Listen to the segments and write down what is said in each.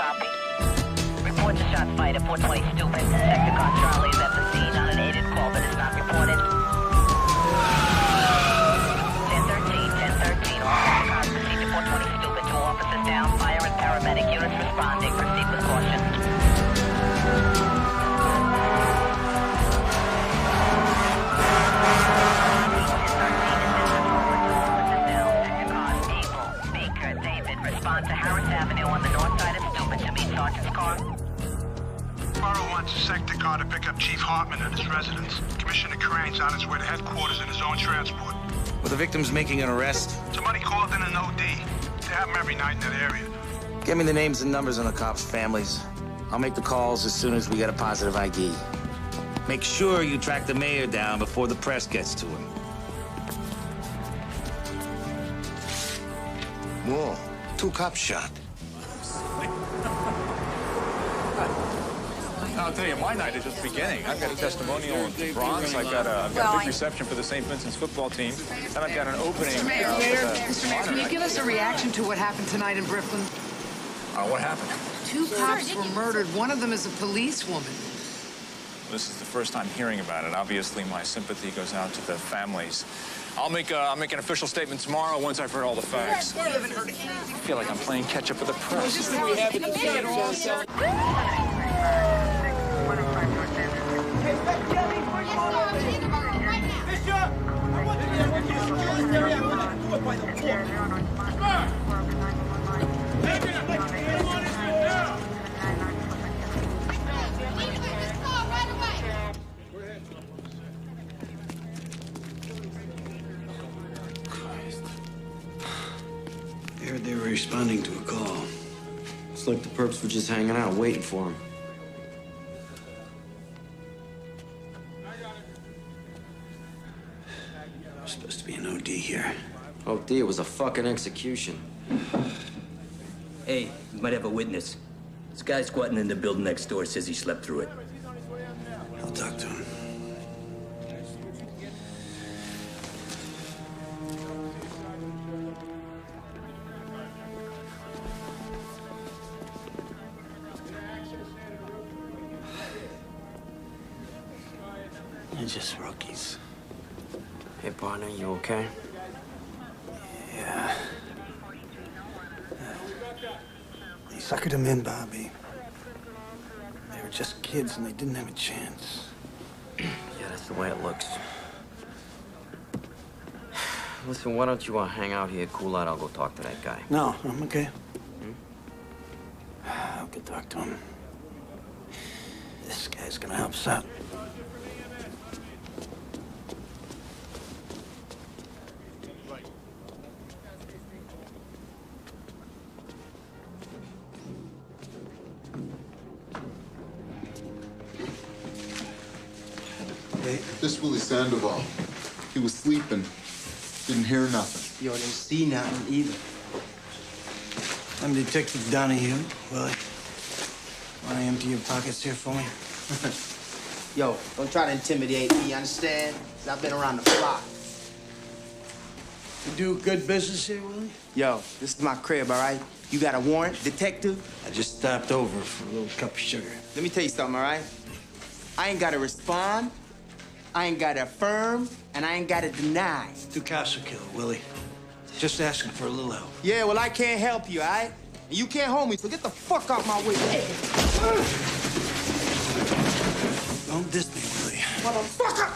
copy. Report to shots fired at 420 Stupid. Sector car Charlie is at the scene. Unaided call but is not reported. 1013, all cars proceed to 420 Stupid. 2 officers down. Fire and paramedic units responding. Proceed with caution. Respond to Harris Avenue on the north side of Stupid to meet Sergeant's car. Borough wants a sector car to pick up Chief Hartman at his residence. Commissioner Crane's on his way to headquarters in his own transport. Well, the victim's making an arrest. Somebody called in an OD. They have them every night in that area. Get me the names and numbers on the cops' families. I'll make the calls as soon as we get a positive ID. Make sure you track the mayor down before the press gets to him. Whoa, 2 cops shot. I'll tell you, my night is just beginning. I've got a testimonial in Bronx. I've got a big reception for the St. Vincent's football team. And I've got an opening. Mr. Mayor, can you give us a reaction to what happened tonight in Brooklyn? What happened? 2 cops were murdered. One of them is a policewoman. This is the first time hearing about it. Obviously, my sympathy goes out to the families. I'll make an official statement tomorrow once I've heard all the facts. I feel like I'm playing catch up with the press. They were responding to a call. It's like the perps were just hanging out, waiting for him. There's supposed to be an OD here. OD, it was a fucking execution. Hey, we might have a witness. This guy squatting in the building next door says he slept through it. I'll talk to him. They're just rookies. Hey, partner, you okay? Yeah. They suckered him in, Bobby. They were just kids and they didn't have a chance. Yeah, that's the way it looks. Listen, why don't you hang out here, cool out? I'll go talk to that guy. No, I'm okay. I'll go talk to him. This guy's gonna help us out. This Willie Sandoval. He was sleeping. Didn't hear nothing. Yo, didn't see nothing either. I'm Detective Donahue. Willie, wanna empty your pockets here for me? Yo, don't try to intimidate me, you understand? 'Cause I've been around the block. You do good business here, Willie? Yo, this is my crib, all right? You got a warrant, detective? I just stopped over for a little cup of sugar. Let me tell you something, all right? I ain't gotta respond, I ain't gotta affirm, and I ain't gotta deny. 2 cops were killed, Willie. Just asking for a little help. Yeah, well, I can't help you, all right? And you can't hold me, so get the fuck out my way. Don't diss me, Willie. Motherfucker!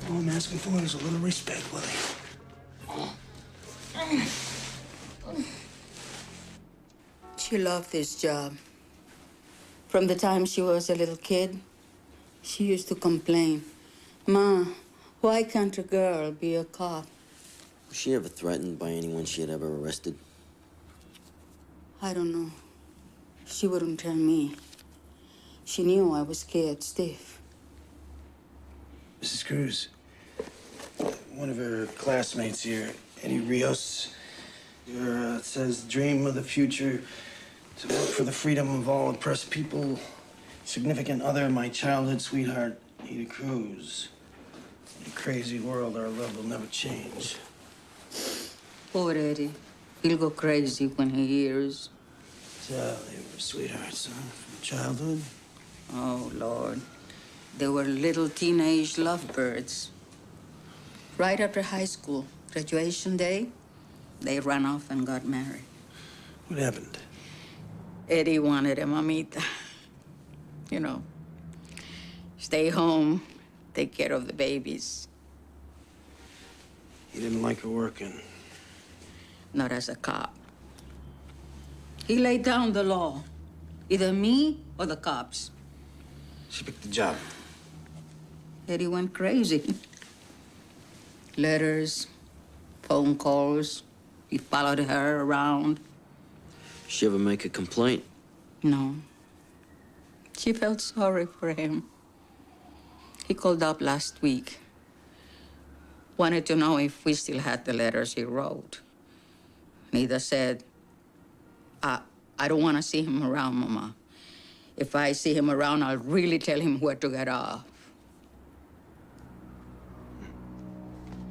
All I'm asking for is a little respect, Willie. She loved this job. From the time she was a little kid, she used to complain, "Ma, why can't a girl be a cop?" Was she ever threatened by anyone she had ever arrested? I don't know. She wouldn't tell me. She knew I was scared stiff. Mrs. Cruz, one of her classmates here, Eddie Rios, says, dream of the future, to work for the freedom of all oppressed people. Significant other, my childhood sweetheart, Ada Cruz. In a crazy world, our love will never change. Poor Eddie. He'll go crazy when he hears. So they were sweethearts, huh? From childhood? Oh, Lord. They were little teenage lovebirds. Right after high school, graduation day, they ran off and got married. What happened? Eddie wanted a mamita. You know, stay home, take care of the babies. He didn't like her working. Not as a cop. He laid down the law. Either me or the cops. She picked the job. Eddie went crazy. Letters, phone calls. He followed her around. She ever make a complaint? No. She felt sorry for him. He called up last week. Wanted to know if we still had the letters he wrote. Nida said, I don't want to see him around, Mama. If I see him around, I'll really tell him where to get off.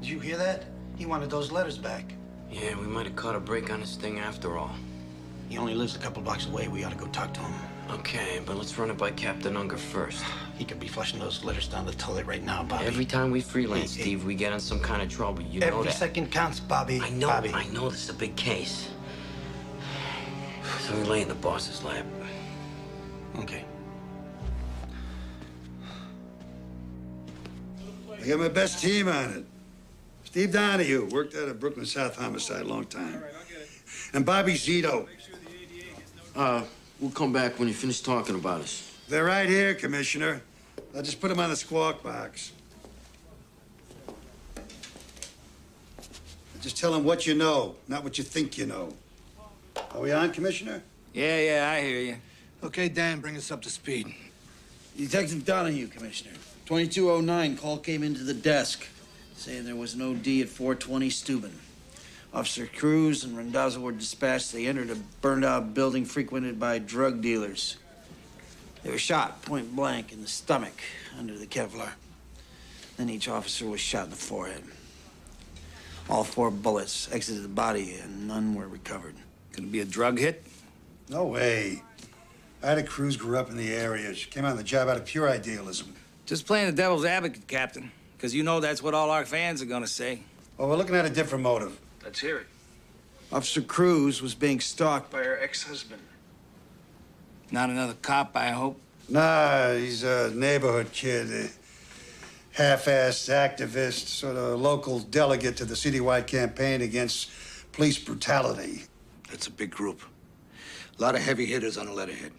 Did you hear that? He wanted those letters back. Yeah, we might have caught a break on this thing after all. He only lives a couple blocks away. We ought to go talk to him. Okay, but let's run it by Captain Unger first. He could be flushing those letters down the toilet right now, Bobby. Every time we freelance, Steve, we get in some kind of trouble. You know that. Every second counts, Bobby. I know, Bobby. I know this is a big case. So we lay in the boss's lap. Okay. I got my best team on it. Steve Donahue worked out of Brooklyn South Homicide a long time. And Bobby Zito. We'll come back when you finish talking about us. They're right here, Commissioner. I'll just put them on the squawk box. Just tell them what you know, not what you think you know. Are we on, Commissioner? Yeah, I hear you. Okay, Dan, bring us up to speed. Detective Donahue, Commissioner. 2209 call came into the desk saying there was an OD at 420 Steuben. Officer Cruz and Randazzo were dispatched. They entered a burned-out building frequented by drug dealers. They were shot point blank in the stomach under the Kevlar. Then each officer was shot in the forehead. All 4 bullets exited the body and none were recovered. Could it be a drug hit? No way. Ida Cruz grew up in the area. She came on the job out of pure idealism. Just playing the devil's advocate, Captain. Because you know that's what all our fans are gonna say. Well, we're looking at a different motive. Let's hear it. Officer Cruz was being stalked by her ex-husband. Not another cop, I hope. Nah, he's a neighborhood kid. A half-assed activist, sort of local delegate to the citywide campaign against police brutality. That's a big group. A lot of heavy hitters on the letterhead.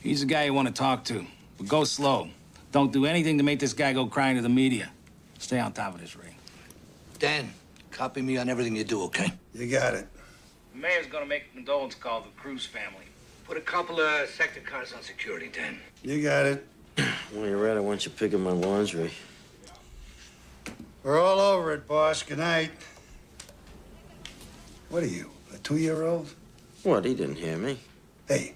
He's the guy you want to talk to. But go slow. Don't do anything to make this guy go crying to the media. Stay on top of this, Ray. Dan, copy me on everything you do, okay? You got it. The mayor's gonna make a condolence call to the Cruz family. Put a couple of sector cars on security, Dan. You got it. While you're at it, why don't you pick up my laundry? We're all over it, boss. Good night. What are you, a 2-year-old? What, he didn't hear me. Hey,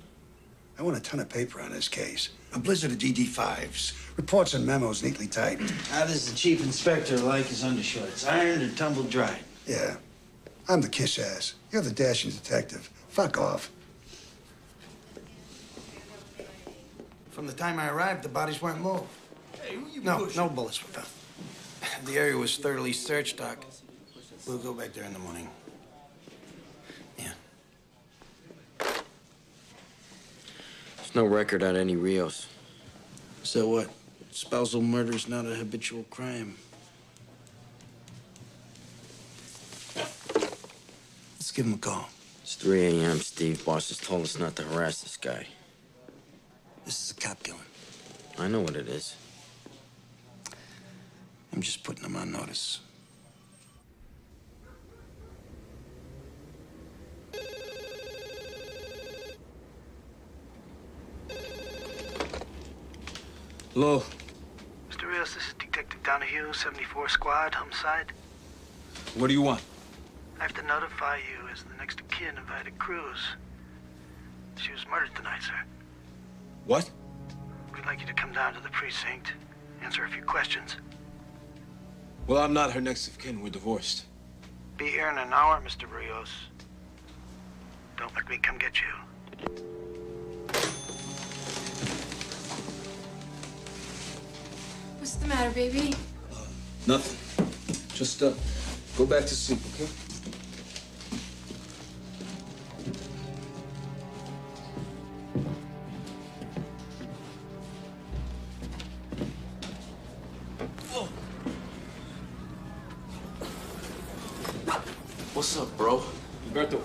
I want a ton of paper on this case. A blizzard of DD5s, reports and memos neatly typed. How does the chief inspector like his undershorts? Ironed or tumbled dry? Yeah, I'm the kiss ass. You're the dashing detective. Fuck off. From the time I arrived, the bodies weren't moved. Hey, who you No, pushing? no bullets were found. The area was thoroughly searched, Doc. We'll go back there in the morning. Yeah. There's no record on any Rios. So what? Spousal murder's not a habitual crime. Let's give him a call. It's 3 a.m., Steve. Boss has told us not to harass this guy. This is a cop killing. I know what it is. I'm just putting him on notice. Hello. Mr. Rios, this is Detective Donahue, 74 Squad, homicide. What do you want? I have to notify you as the next of kin of Ida Cruz. She was murdered tonight, sir. What? We'd like you to come down to the precinct, answer a few questions. Well, I'm not her next of kin. We're divorced. Be here in an hour, Mr. Rios. Don't make me come get you. What's the matter, baby? Nothing. Just, go back to sleep, okay? What's up, bro? Humberto,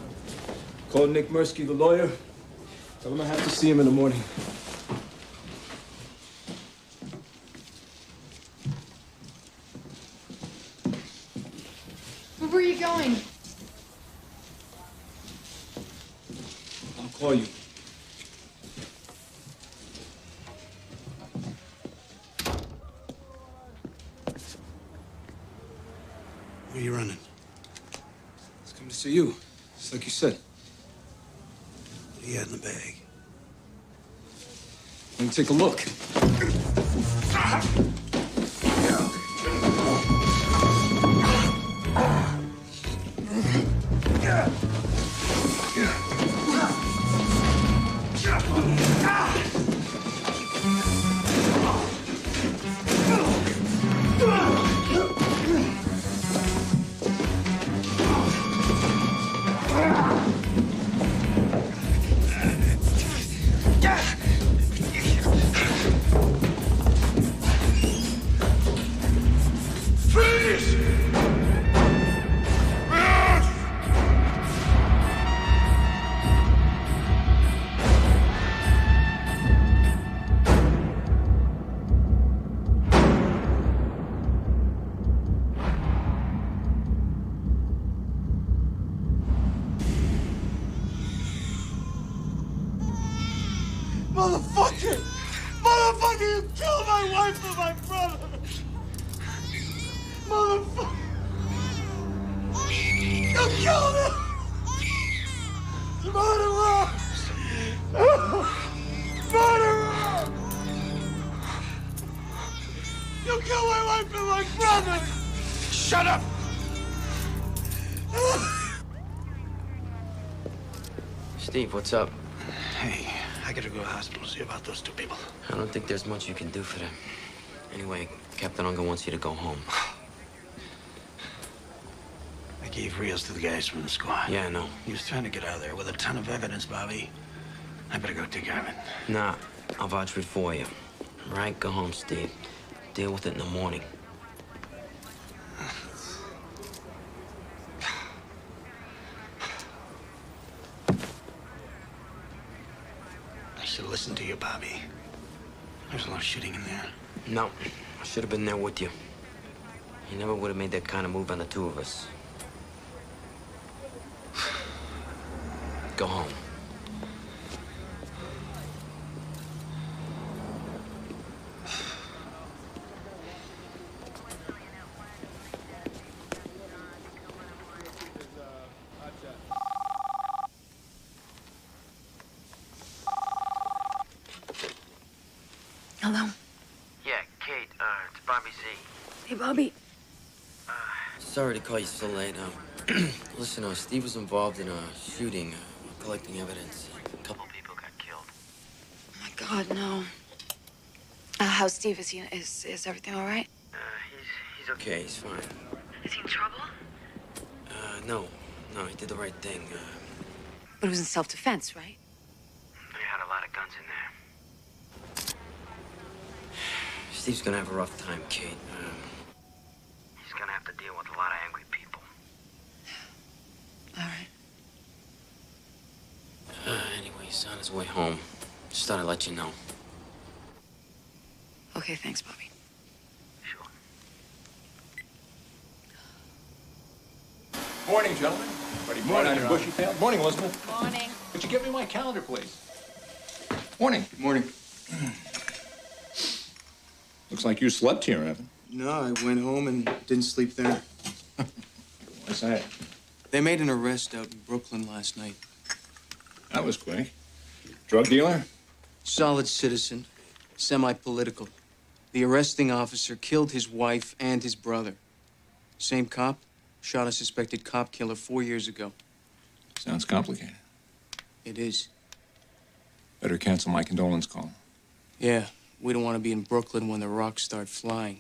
call Nick Mirsky, the lawyer. Tell him I have to see him in the morning. Where were you going? I'll call you. Where are you running? Let's come to see you. Just like you said. What do you had in the bag? Let me take a look. Motherfucker! Motherfucker, you killed my wife and my brother! Motherfucker! You killed him! Murderer! Murderer! You killed my wife and my brother! Shut up! Steve, what's up? Hey, I gotta go to the hospital, see about those two people. I don't think there's much you can do for them. Anyway, Captain Unger wants you to go home. I gave Rios to the guys from the squad. Yeah, I know. He was trying to get out of there with a ton of evidence, Bobby. I better go take care of it. Nah, I'll vouch for it for you. Right, go home, Steve. Deal with it in the morning. I should listen to you, Bobby. There's a lot of shooting in there. No, I should have been there with you. You never would have made that kind of move on the two of us. Go home. Hello? Yeah, Kate, it's Bobby Z. Hey, Bobby. Sorry to call you so late. Listen, Steve was involved in a shooting, collecting evidence. A couple people got killed. Oh, my God, no. How's Steve? Is everything all right? He's okay. He's fine. Is he in trouble? No, he did the right thing. But it was in self-defense, right? They had a lot of guns in there. Steve's gonna have a rough time, Kate. He's gonna have to deal with a lot of angry people. All right. Anyway, he's on his way home. Just thought I'd let you know. Okay, thanks, Bobby. Sure. Morning, gentlemen. Ready for it, bushy tail? Morning, Elizabeth. Morning. Would you give me my calendar, please? Morning. Good morning. Looks like you slept here, Evan. No, I went home and didn't sleep there. What's that? They made an arrest out in Brooklyn last night. That was quick. Drug dealer? Solid citizen, semi-political. The arresting officer killed his wife and his brother. Same cop, Shot a suspected cop killer 4 years ago. Sounds complicated. It is. Better cancel my condolence call. Yeah, we don't want to be in Brooklyn when the rocks start flying.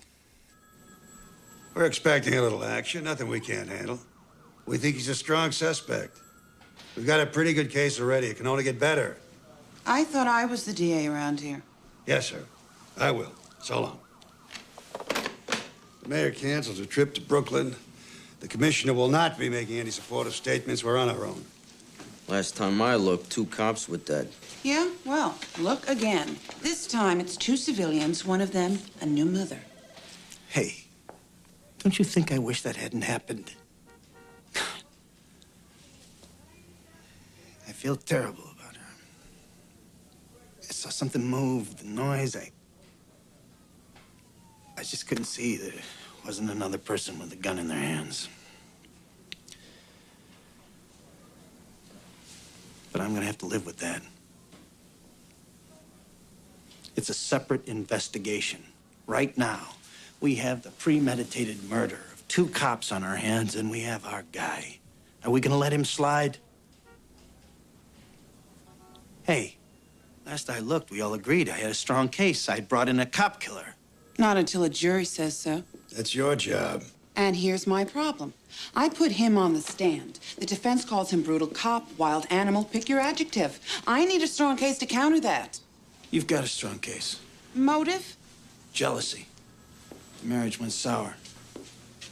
We're expecting a little action, nothing we can't handle. We think he's a strong suspect. We've got a pretty good case already. It can only get better. I thought I was the DA around here. Yes, sir. I will. So long. The mayor cancels a trip to Brooklyn. The commissioner will not be making any supportive statements. We're on our own. Last time I looked, 2 cops were dead. Yeah? Well, look again. This time it's 2 civilians, one of them a new mother. Hey, don't you think I wish that hadn't happened? I feel terrible about her. I saw something move, the noise. I just couldn't see there wasn't another person with a gun in their hands. But I'm gonna have to live with that. It's a separate investigation. Right now, we have the premeditated murder of 2 cops on our hands, and we have our guy. Are we gonna let him slide? Hey, last I looked, we all agreed I had a strong case. I'd brought in a cop killer. Not until a jury says so. That's your job. And here's my problem. I put him on the stand. The defense calls him brutal cop, wild animal, pick your adjective. I need a strong case to counter that. You've got a strong case. Motive? Jealousy. The marriage went sour.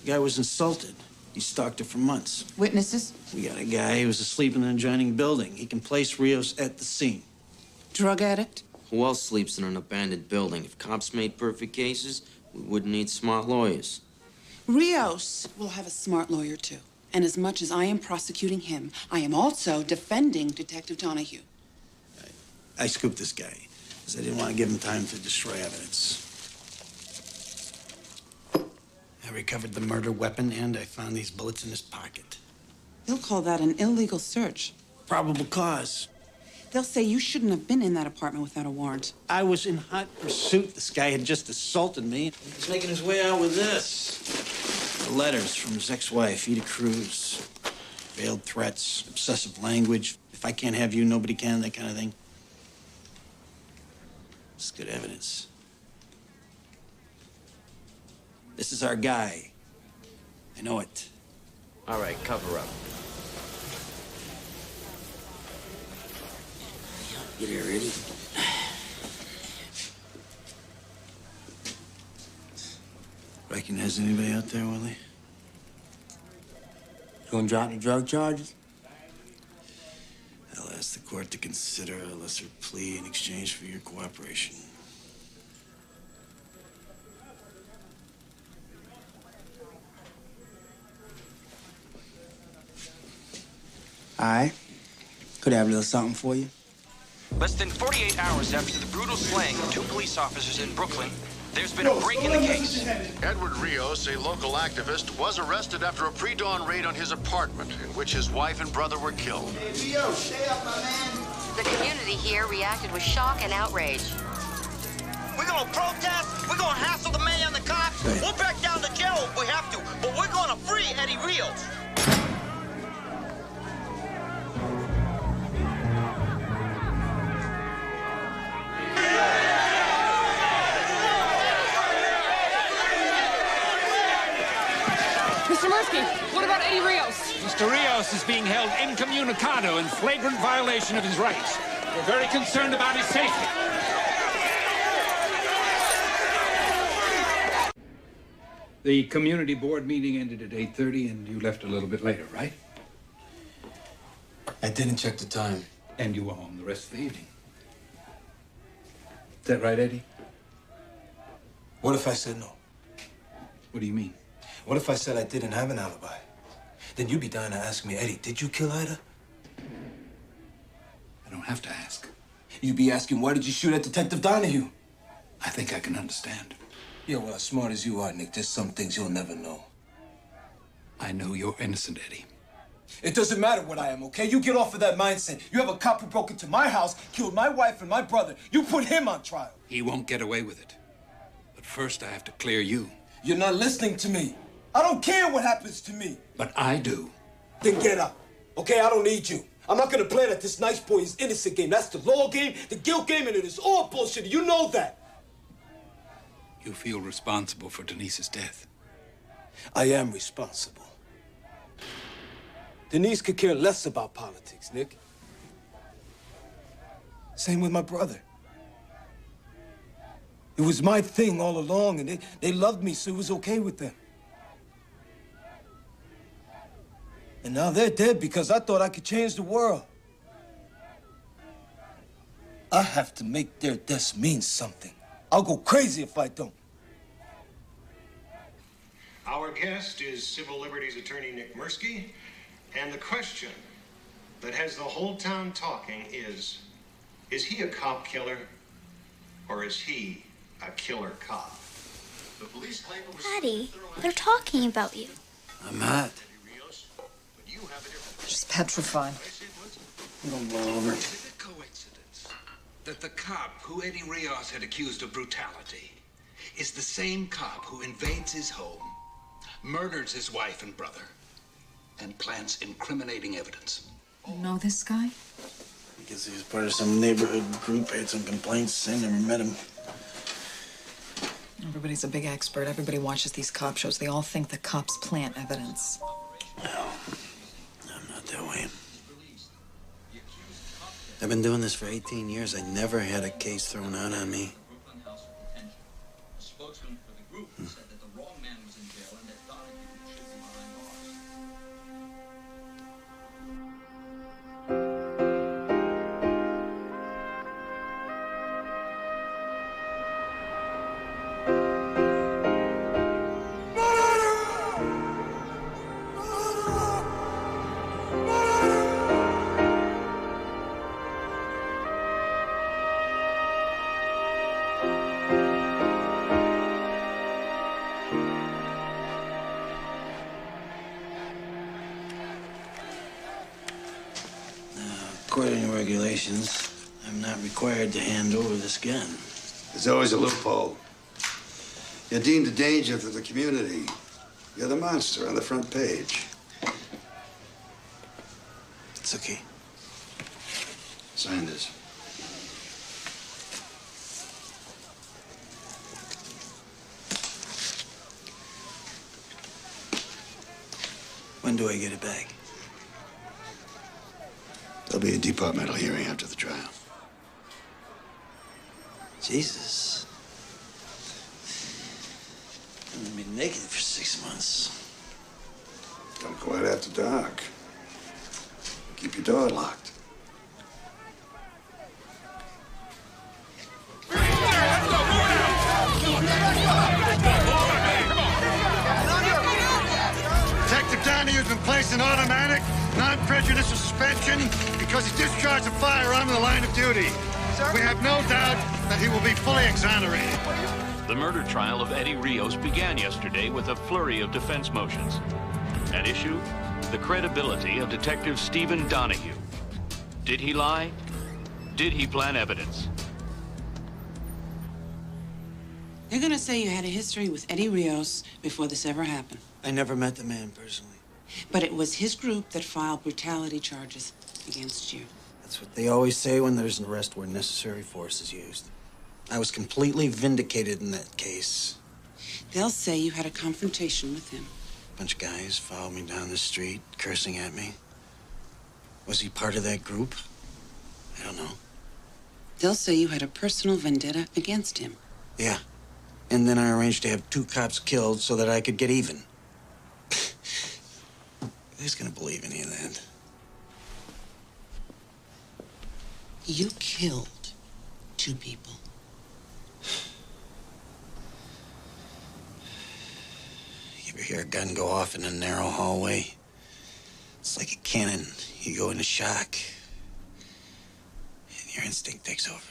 The guy was insulted. He stalked her for months. Witnesses? We got a guy who was asleep in an adjoining building. He can place Rios at the scene. Drug addict? Who else sleeps in an abandoned building? If cops made perfect cases, we wouldn't need smart lawyers. Rios will have a smart lawyer, too. And as much as I am prosecuting him, I am also defending Detective Donahue. I scooped this guy because I didn't want to give him time to destroy evidence. I recovered the murder weapon, and I found these bullets in his pocket. They'll call that an illegal search. Probable cause. They'll say you shouldn't have been in that apartment without a warrant. I was in hot pursuit. This guy had just assaulted me. He's making his way out with this. The letters from his ex-wife, Ida Cruz. Veiled threats, obsessive language. If I can't have you, nobody can, that kind of thing. It's good evidence. This is our guy. I know it. All right, cover up. Get here, ready? Recognize anybody out there, Willie? You gonna drop the drug charges? I'll ask the court to consider a lesser plea in exchange for your cooperation. All right. Could I have a little something for you? Less than 48 hours after the brutal slaying of 2 police officers in Brooklyn, there's been a break in the case. Edward Rios, a local activist, was arrested after a pre-dawn raid on his apartment in which his wife and brother were killed. Hey, Rios, stay up, my man. The community here reacted with shock and outrage. We're gonna protest, we're gonna hassle the mayor and the cops, we'll back down to jail if we have to, but we're gonna free Eddie Rios. Mr. Mirsky, what about Eddie Rios? Mr. Rios is being held incommunicado in flagrant violation of his rights. We're very concerned about his safety. The community board meeting ended at 8:30, and you left a little bit later, right? I didn't check the time. And you were home the rest of the evening. Is that right, Eddie? What if I said no? What do you mean? What if I said I didn't have an alibi? Then you'd be dying to ask me, Eddie, did you kill Ida? I don't have to ask. You'd be asking, why did you shoot at Detective Donahue? I think I can understand. Yeah, well, as smart as you are, Nick, there's some things you'll never know. I know you're innocent, Eddie. It doesn't matter what I am, okay? You get off of that mindset. You have a cop who broke into my house, killed my wife and my brother. You put him on trial. He won't get away with it. But first, I have to clear you. You're not listening to me. I don't care what happens to me. But I do. Then get up. Okay, I don't need you. I'm not gonna play that this nice boy is innocent game. That's the law game, the guilt game, and it is all bullshit. You know that. You feel responsible for Denise's death. I am responsible. Denise could care less about politics, Nick. Same with my brother. It was my thing all along, and they loved me, so it was okay with them. And now they're dead because I thought I could change the world. I have to make their deaths mean something. I'll go crazy if I don't. Our guest is Civil Liberties Attorney Nick Mirsky, and the question that has the whole town talking is he a cop killer, or is he a killer cop? The police claim it was Daddy, they're talking about you. I'm not. She's petrified. You don't blow over. Is it a coincidence that the cop who Eddie Rios had accused of brutality is the same cop who invades his home, murders his wife and brother, and plants incriminating evidence? You know this guy? I guess he was part of some neighborhood group, had some complaints. I never met him. Everybody's a big expert. Everybody watches these cop shows. They all think the cops plant evidence. No, I'm not that way. I've been doing this for 18 years. I never had a case thrown out on me. According to regulations, I'm not required to hand over this gun. There's always a loophole. You're deemed a danger to the community. You're the monster on the front page. It's okay. Sign this. When do I get it back? There'll be a departmental hearing after the trial. Jesus. I'm gonna be naked for 6 months. Don't go out after dark. Keep your door locked. Detective Donahue's been placed in automatic, non-prejudicial suspension because he discharged a firearm in the line of duty. We have no doubt that he will be fully exonerated. The murder trial of Eddie Rios began yesterday with a flurry of defense motions. At issue, the credibility of Detective Stephen Donahue. Did he lie? Did he plant evidence? They're gonna say you had a history with Eddie Rios before this ever happened. I never met the man personally. But it was his group that filed brutality charges against you. That's what they always say when there's an arrest where necessary force is used. I was completely vindicated in that case. They'll say you had a confrontation with him. A bunch of guys followed me down the street, cursing at me. Was he part of that group? I don't know. They'll say you had a personal vendetta against him. Yeah. And then I arranged to have 2 cops killed so that I could get even. Who's gonna believe any of that? You killed 2 people. You ever hear a gun go off in a narrow hallway? It's like a cannon. You go into shock, and your instinct takes over.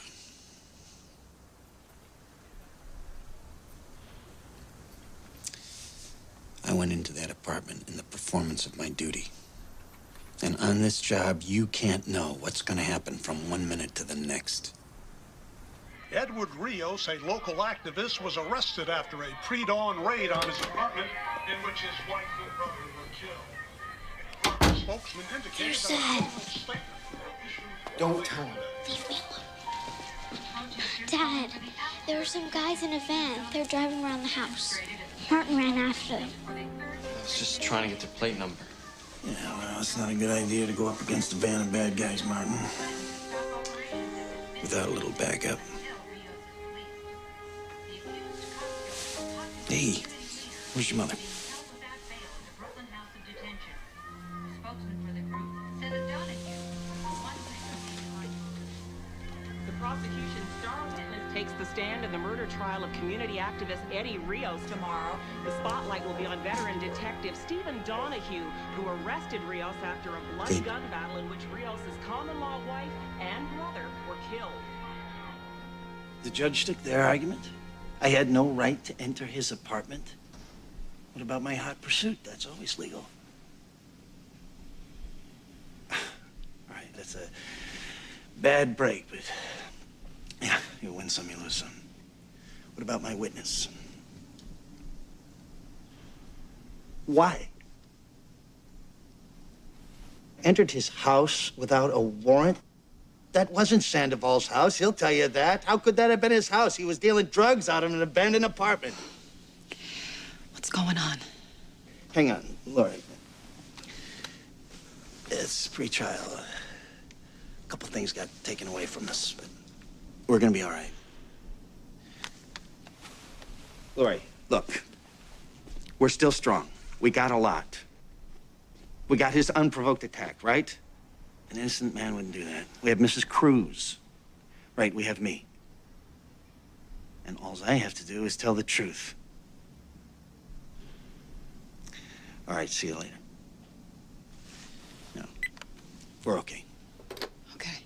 I went into that apartment in the performance of my duty. And on this job, you can't know what's going to happen from one minute to the next. Edward Rios, a local activist, was arrested after a pre-dawn raid on his apartment in which his wife and brother were killed. A spokesman indicated that a formal statement. Don't tell him. Leave me alone. Dad, there were some guys in a van. They're driving around the house. Martin ran after them. I was just trying to get their plate number. Yeah, well, it's not a good idea to go up against a band of bad guys, Martin. Without a little backup. Hey, where's your mother? The prosecution's star witness takes the stand in the murder trial of community activist Eddie Rios tomorrow. The spotlight will be on veteran detective Stephen Donahue, who arrested Rios after a bloody gun battle in which Rios' common-law wife and brother were killed. The judge took their argument. I had no right to enter his apartment. What about my hot pursuit? That's always legal. All right, that's a bad break, but yeah, you win some, you lose some. What about my witness? Why? Entered his house without a warrant? That wasn't Sandoval's house, he'll tell you that. How could that have been his house? He was dealing drugs out of an abandoned apartment. What's going on? Hang on, Lori. It's pre-trial. A couple things got taken away from us, but we're gonna be all right. Lori, look. We're still strong. We got a lot. We got his unprovoked attack, right? An innocent man wouldn't do that. We have Mrs. Cruz. Right, we have me. And all I have to do is tell the truth. All right, see you later. No, we're okay. Okay.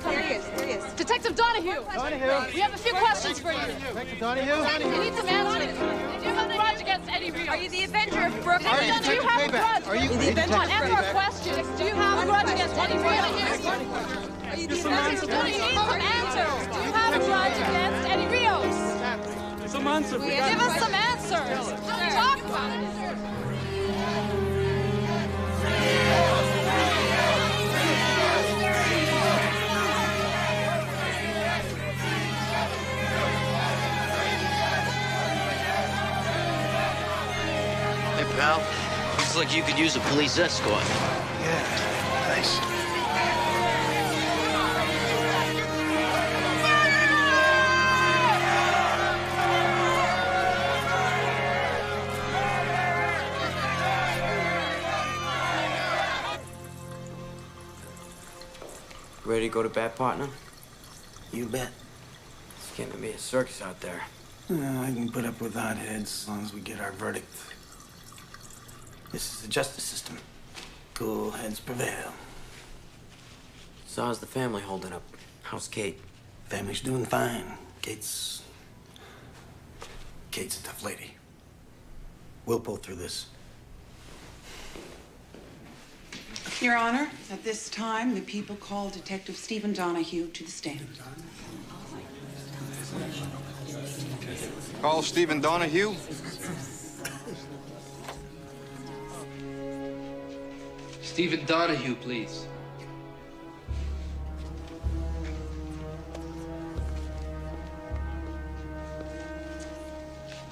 There he is. Detective Donahue. We have a few questions for you. Detective Donahue? We need some answers. Do you have a grudge against Eddie Rios? Are you the Avenger of Brooklyn? Are you Do you have a grudge? Are you the Come on, answer our questions. Do you have a grudge against Eddie Rios? Are you the Detective Donahue, you need some answers. Do you have a grudge against Eddie Rios? Some answers. Give us some answers. Talk about it. Hey, pal. Looks like you could use a police escort. Yeah, nice. Ready to go to bat, partner? You bet. It's getting to be a circus out there. I can put up with hotheads as long as we get our verdict. This is the justice system. Cool heads prevail. So how's the family holding up? How's Kate? Family's doing fine. Kate's a tough lady. We'll pull through this. Your Honor, at this time, the people call Detective Stephen Donahue to the stand. Call Stephen Donahue. Stephen Donahue, please.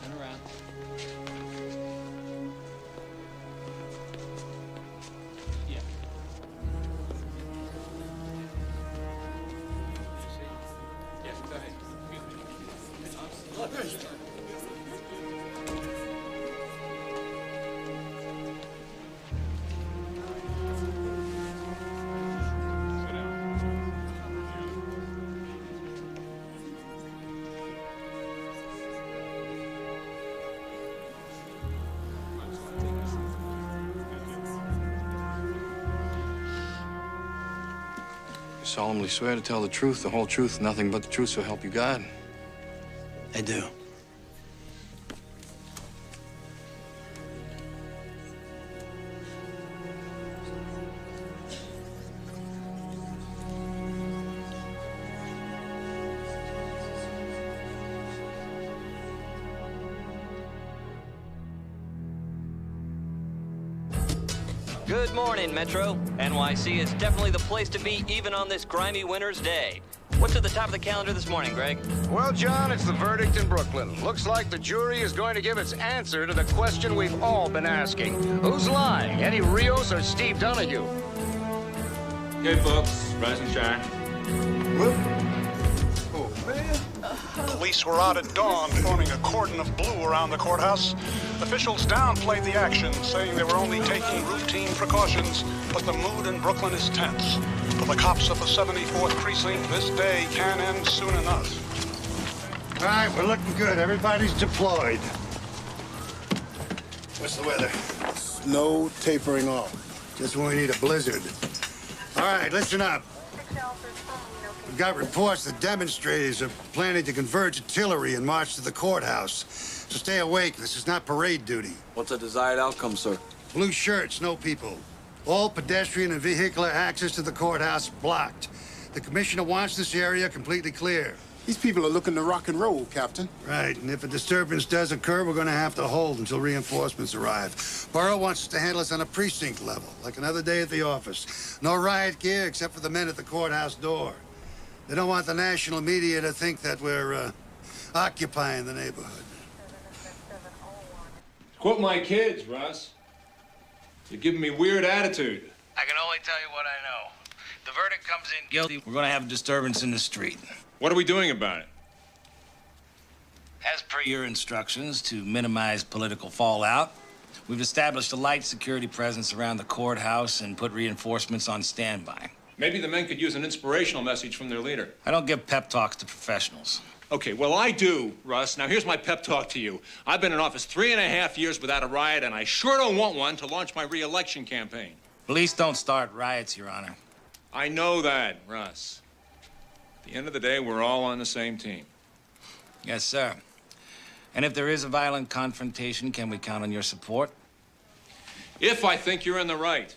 Turn around. Yeah. Yes, go ahead. You solemnly swear to tell the truth, the whole truth, nothing but the truth, so help you God. I do. Good morning, Metro. NYC is definitely the place to be, even on this grimy winter's day. What's at the top of the calendar this morning, Greg? Well, John, it's the verdict in Brooklyn. Looks like the jury is going to give its answer to the question we've all been asking. Who's lying, Eddie Rios or Steve Donahue? Hey, folks. Rise and shine. Oh, man. Police were out at dawn, forming a cordon of blue around the courthouse. Officials downplayed the action, saying they were only taking routine precautions, but the mood in Brooklyn is tense. For the cops of the 74th Precinct, this day can end soon enough. All right, we're looking good. Everybody's deployed. What's the weather? Snow tapering off. Just when we need a blizzard. All right, listen up. We've got reports that demonstrators are planning to converge artillery and march to the courthouse. So stay awake. This is not parade duty. What's the desired outcome, sir? Blue shirts, no people. All pedestrian and vehicular access to the courthouse blocked. The commissioner wants this area completely clear. These people are looking to rock and roll, Captain. Right, and if a disturbance does occur, we're going to have to hold until reinforcements arrive. Borough wants us to handle this on a precinct level, like another day at the office. No riot gear except for the men at the courthouse door. They don't want the national media to think that we're occupying the neighborhood. Quote my kids, Russ. You're giving me weird attitude. I can only tell you what I know. The verdict comes in guilty. We're gonna have a disturbance in the street. What are we doing about it? As per your instructions, to minimize political fallout, we've established a light security presence around the courthouse and put reinforcements on standby. Maybe the men could use an inspirational message from their leader. I don't give pep talks to professionals. Okay, well, I do, Russ. Now, here's my pep talk to you. I've been in office 3.5 years without a riot, and I sure don't want one to launch my re-election campaign. Police don't start riots, Your Honor. I know that, Russ. At the end of the day, we're all on the same team. Yes, sir. And if there is a violent confrontation, can we count on your support? If I think you're in the right.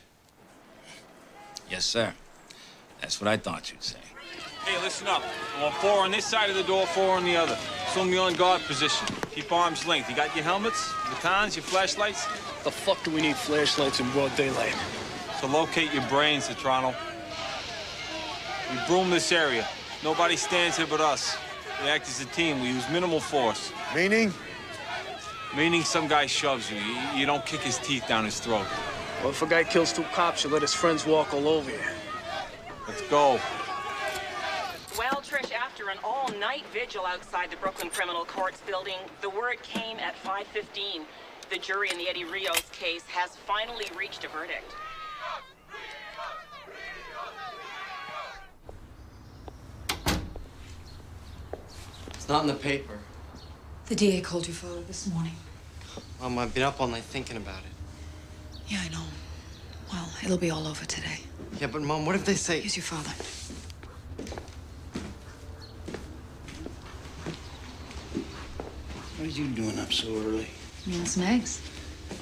Yes, sir. That's what I thought you'd say. Hey, listen up. I want 4 on this side of the door, 4 on the other. It's only on guard position. Keep arms length. You got your helmets, batons, your flashlights? The fuck do we need flashlights in broad daylight? To locate your brains, Toronto. We broom this area. Nobody stands here but us. We act as a team. We use minimal force. Meaning? Meaning some guy shoves you. You don't kick his teeth down his throat. Well, if a guy kills 2 cops, you let his friends walk all over you. Let's go. Well, Trish, after an all-night vigil outside the Brooklyn Criminal Courts building, the word came at 5:15. The jury in the Eddie Rios case has finally reached a verdict. It's not in the paper. The DA called your father this morning. Mom, I've been up all night thinking about it. Yeah, I know. Well, it'll be all over today. Yeah, but Mom, what if they say... Here's your father. What are you doing up so early? You want some eggs?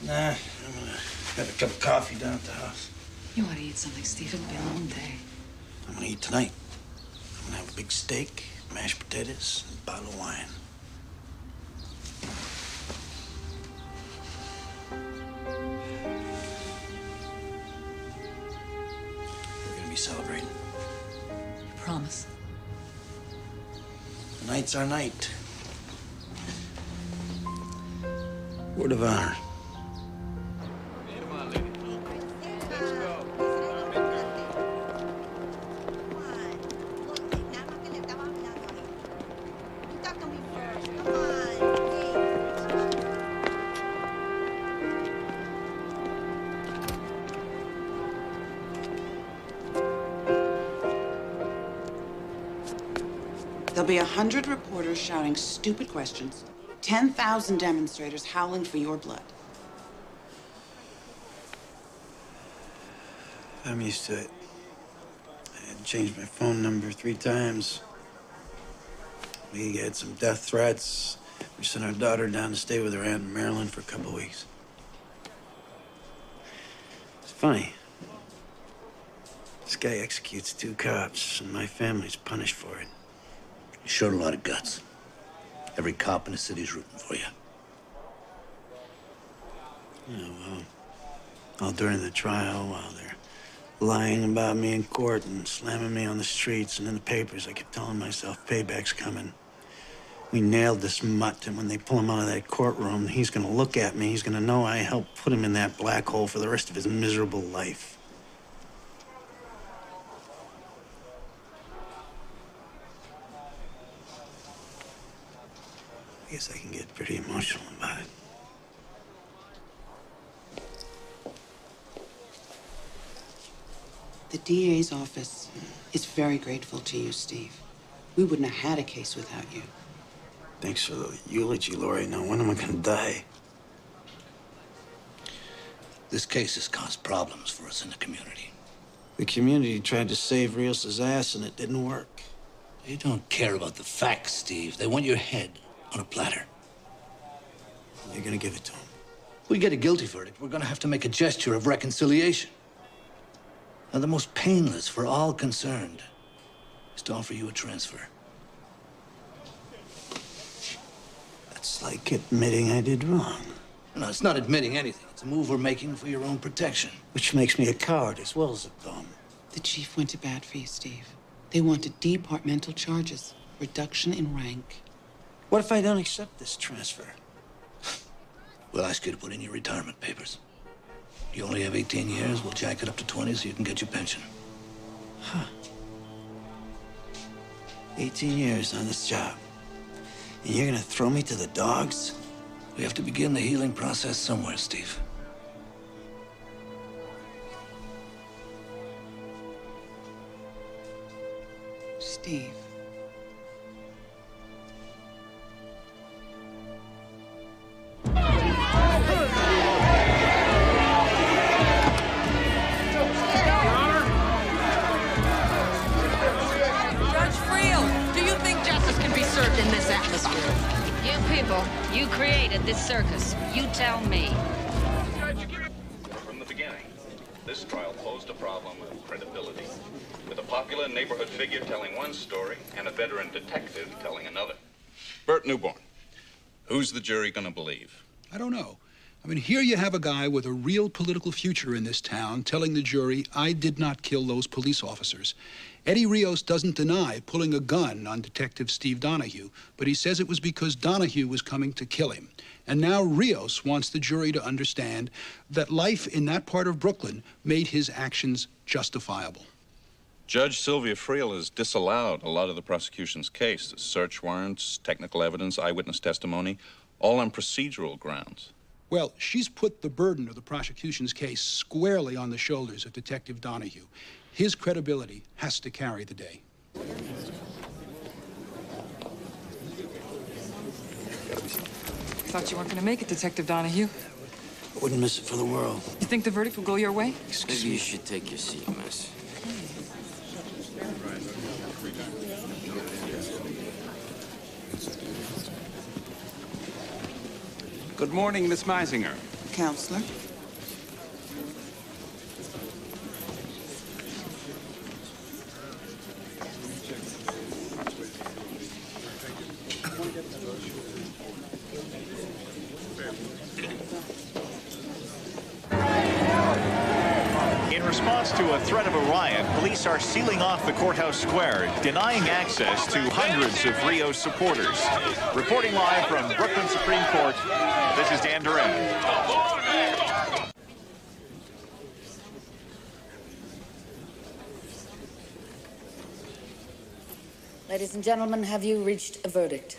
Nah, I'm gonna have a cup of coffee down at the house. You ought to eat something, Steve. It'll be a long day. I'm gonna eat tonight. I'm gonna have a big steak, mashed potatoes, and a bottle of wine. We're gonna be celebrating. Promise. Tonight's our night. Word of honor. There'll be 100 reporters shouting stupid questions, 10,000 demonstrators howling for your blood. I'm used to it. I had changed my phone number 3 times. We had some death threats. We sent our daughter down to stay with her aunt in Maryland for a couple of weeks. It's funny. This guy executes 2 cops, and my family's punished for it. You showed a lot of guts. Every cop in the city's rooting for you. Yeah, well, All during the trial, while they're lying about me in court and slamming me on the streets and in the papers, I kept telling myself, payback's coming. We nailed this mutt, and when they pull him out of that courtroom, he's gonna look at me, he's gonna know I helped put him in that black hole for the rest of his miserable life. I guess I can get pretty emotional about it. The DA's office is very grateful to you, Steve. We wouldn't have had a case without you. Thanks for the eulogy, Lori. Now, when am I gonna die? This case has caused problems for us in the community. The community tried to save Rios' ass, and it didn't work. They don't care about the facts, Steve. They want your head on a platter. You're gonna give it to them. If we get a guilty verdict, we're gonna have to make a gesture of reconciliation. Now, the most painless for all concerned is to offer you a transfer. It's like admitting I did wrong. No, it's not admitting anything. It's a move we're making for your own protection. Which makes me a coward as well as a bum. The chief went to bat for you, Steve. They wanted departmental charges, reduction in rank. What if I don't accept this transfer? We'll ask you to put in your retirement papers. You only have 18 years. We'll jack it up to 20 so you can get your pension. Huh. 18 years on this job. And you're gonna throw me to the dogs? We have to begin the healing process somewhere, Steve. Steve. In this atmosphere. You people, you created this circus. You tell me. From the beginning, this trial posed a problem of credibility, with a popular neighborhood figure telling one story and a veteran detective telling another. Bert Newborn, who's the jury gonna believe? I don't know. I mean, here you have a guy with a real political future in this town telling the jury, I did not kill those police officers. Eddie Rios doesn't deny pulling a gun on Detective Steve Donahue, but he says it was because Donahue was coming to kill him. And now Rios wants the jury to understand that life in that part of Brooklyn made his actions justifiable. Judge Sylvia Friel has disallowed a lot of the prosecution's case. The search warrants, technical evidence, eyewitness testimony, all on procedural grounds. Well, she's put the burden of the prosecution's case squarely on the shoulders of Detective Donahue. His credibility has to carry the day. Thought you weren't going to make it, Detective Donahue. I wouldn't miss it for the world. You think the verdict will go your way? Maybe you should take your seat, miss. Good morning, Miss Meisinger. Counselor? In response to a threat of a riot, police are sealing off the courthouse square, denying access to hundreds of Rios supporters. Reporting live from Brooklyn Supreme Court, this is Dan Duran. Ladies and gentlemen, have you reached a verdict?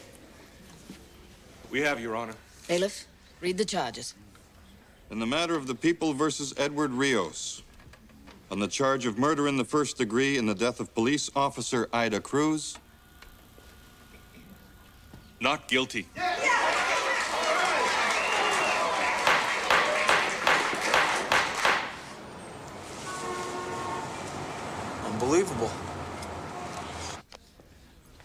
We have, Your Honor. Bailiff, read the charges. In the matter of the People versus Edward Rios, on the charge of murder in the first degree in the death of police officer Ida Cruz. Not guilty. Unbelievable.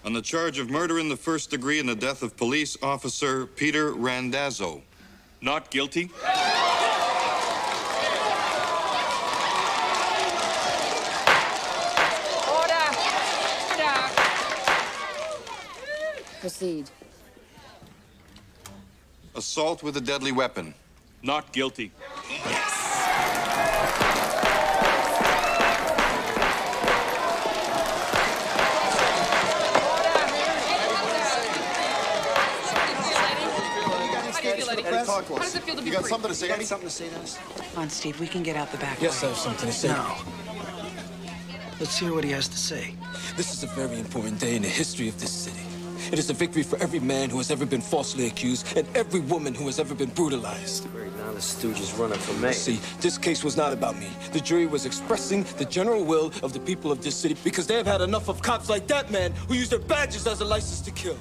On the charge of murder in the first degree in the death of police officer Peter Randazzo. Not guilty. Proceed. Assault with a deadly weapon. Not guilty. Yes. Talk to us. How does it feel to be You got free? something to say, You got Eddie? something to say to us? Come on, Steve, we can get out the back Yes, I way. have something to say. No. Let's hear what he has to say. This is a very important day in the history of this city. It is a victory for every man who has ever been falsely accused and every woman who has ever been brutalized. Great, now the stooge is running for mayor. See, this case was not about me. The jury was expressing the general will of the people of this city because they have had enough of cops like that man who use their badges as a license to kill.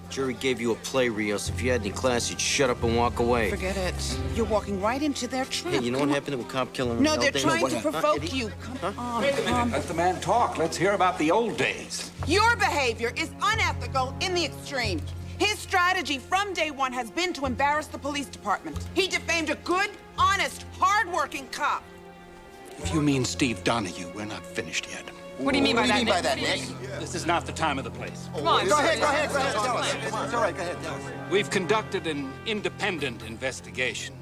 Jury gave you a play, Rios. If you had any class, you'd shut up and walk away. Forget it. You're walking right into their trap. Hey, you know what happened to a cop killing? No, they're trying to provoke you. Come on. Wait a minute. Let the man talk. Let's hear about the old days. Your behavior is unethical in the extreme. His strategy from day one has been to embarrass the police department. He defamed a good, honest, hard-working cop. If you mean Steve Donahue, we're not finished yet. What do you mean by that, Nick? This is not the time or the place. Come on, Go ahead, tell us. It's all right, go ahead, tell us. We've conducted an independent investigation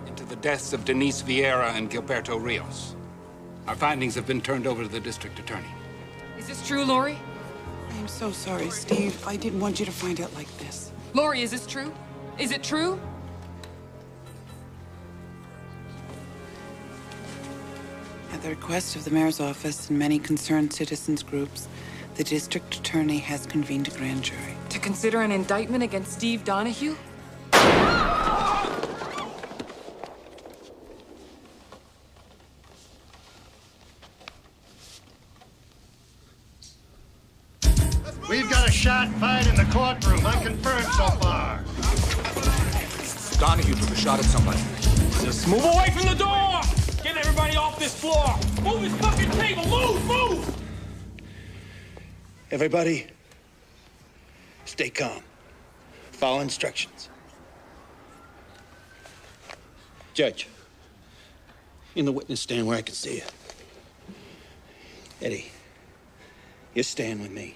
into the deaths of Denise Vieira and Gilberto Rios. Our findings have been turned over to the district attorney. Is this true, Lori? I'm so sorry, Steve. I didn't want you to find out like this. Lori, is this true? Is it true? At the request of the mayor's office and many concerned citizens groups, the district attorney has convened a grand jury. To consider an indictment against Steve Donahue? We've got a shot fired in the courtroom. Unconfirmed so far. Donahue took a shot at somebody. Just move away from the door! Get everybody off this floor! Move his fucking table! Move! Everybody, stay calm. Follow instructions. Judge, in the witness stand where I can see you. Eddie, you're staying with me.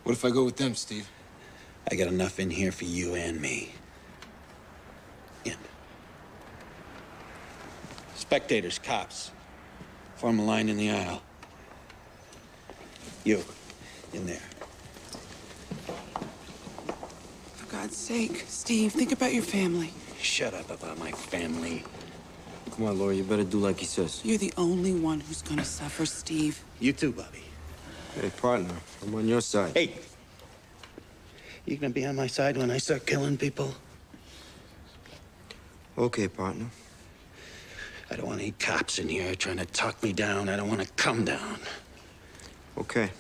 What if I go with them, Steve? I got enough in here for you and me. In. Spectators, cops, form a line in the aisle. You, in there. For God's sake, Steve, think about your family. Shut up about my family. Come on, Lori, you better do like he says. You're the only one who's gonna suffer, Steve. You too, Bobby. Hey, partner, I'm on your side. Hey! You gonna be on my side when I start killing people? Okay, partner. I don't want any cops in here trying to talk me down. I don't want to come down. Okay.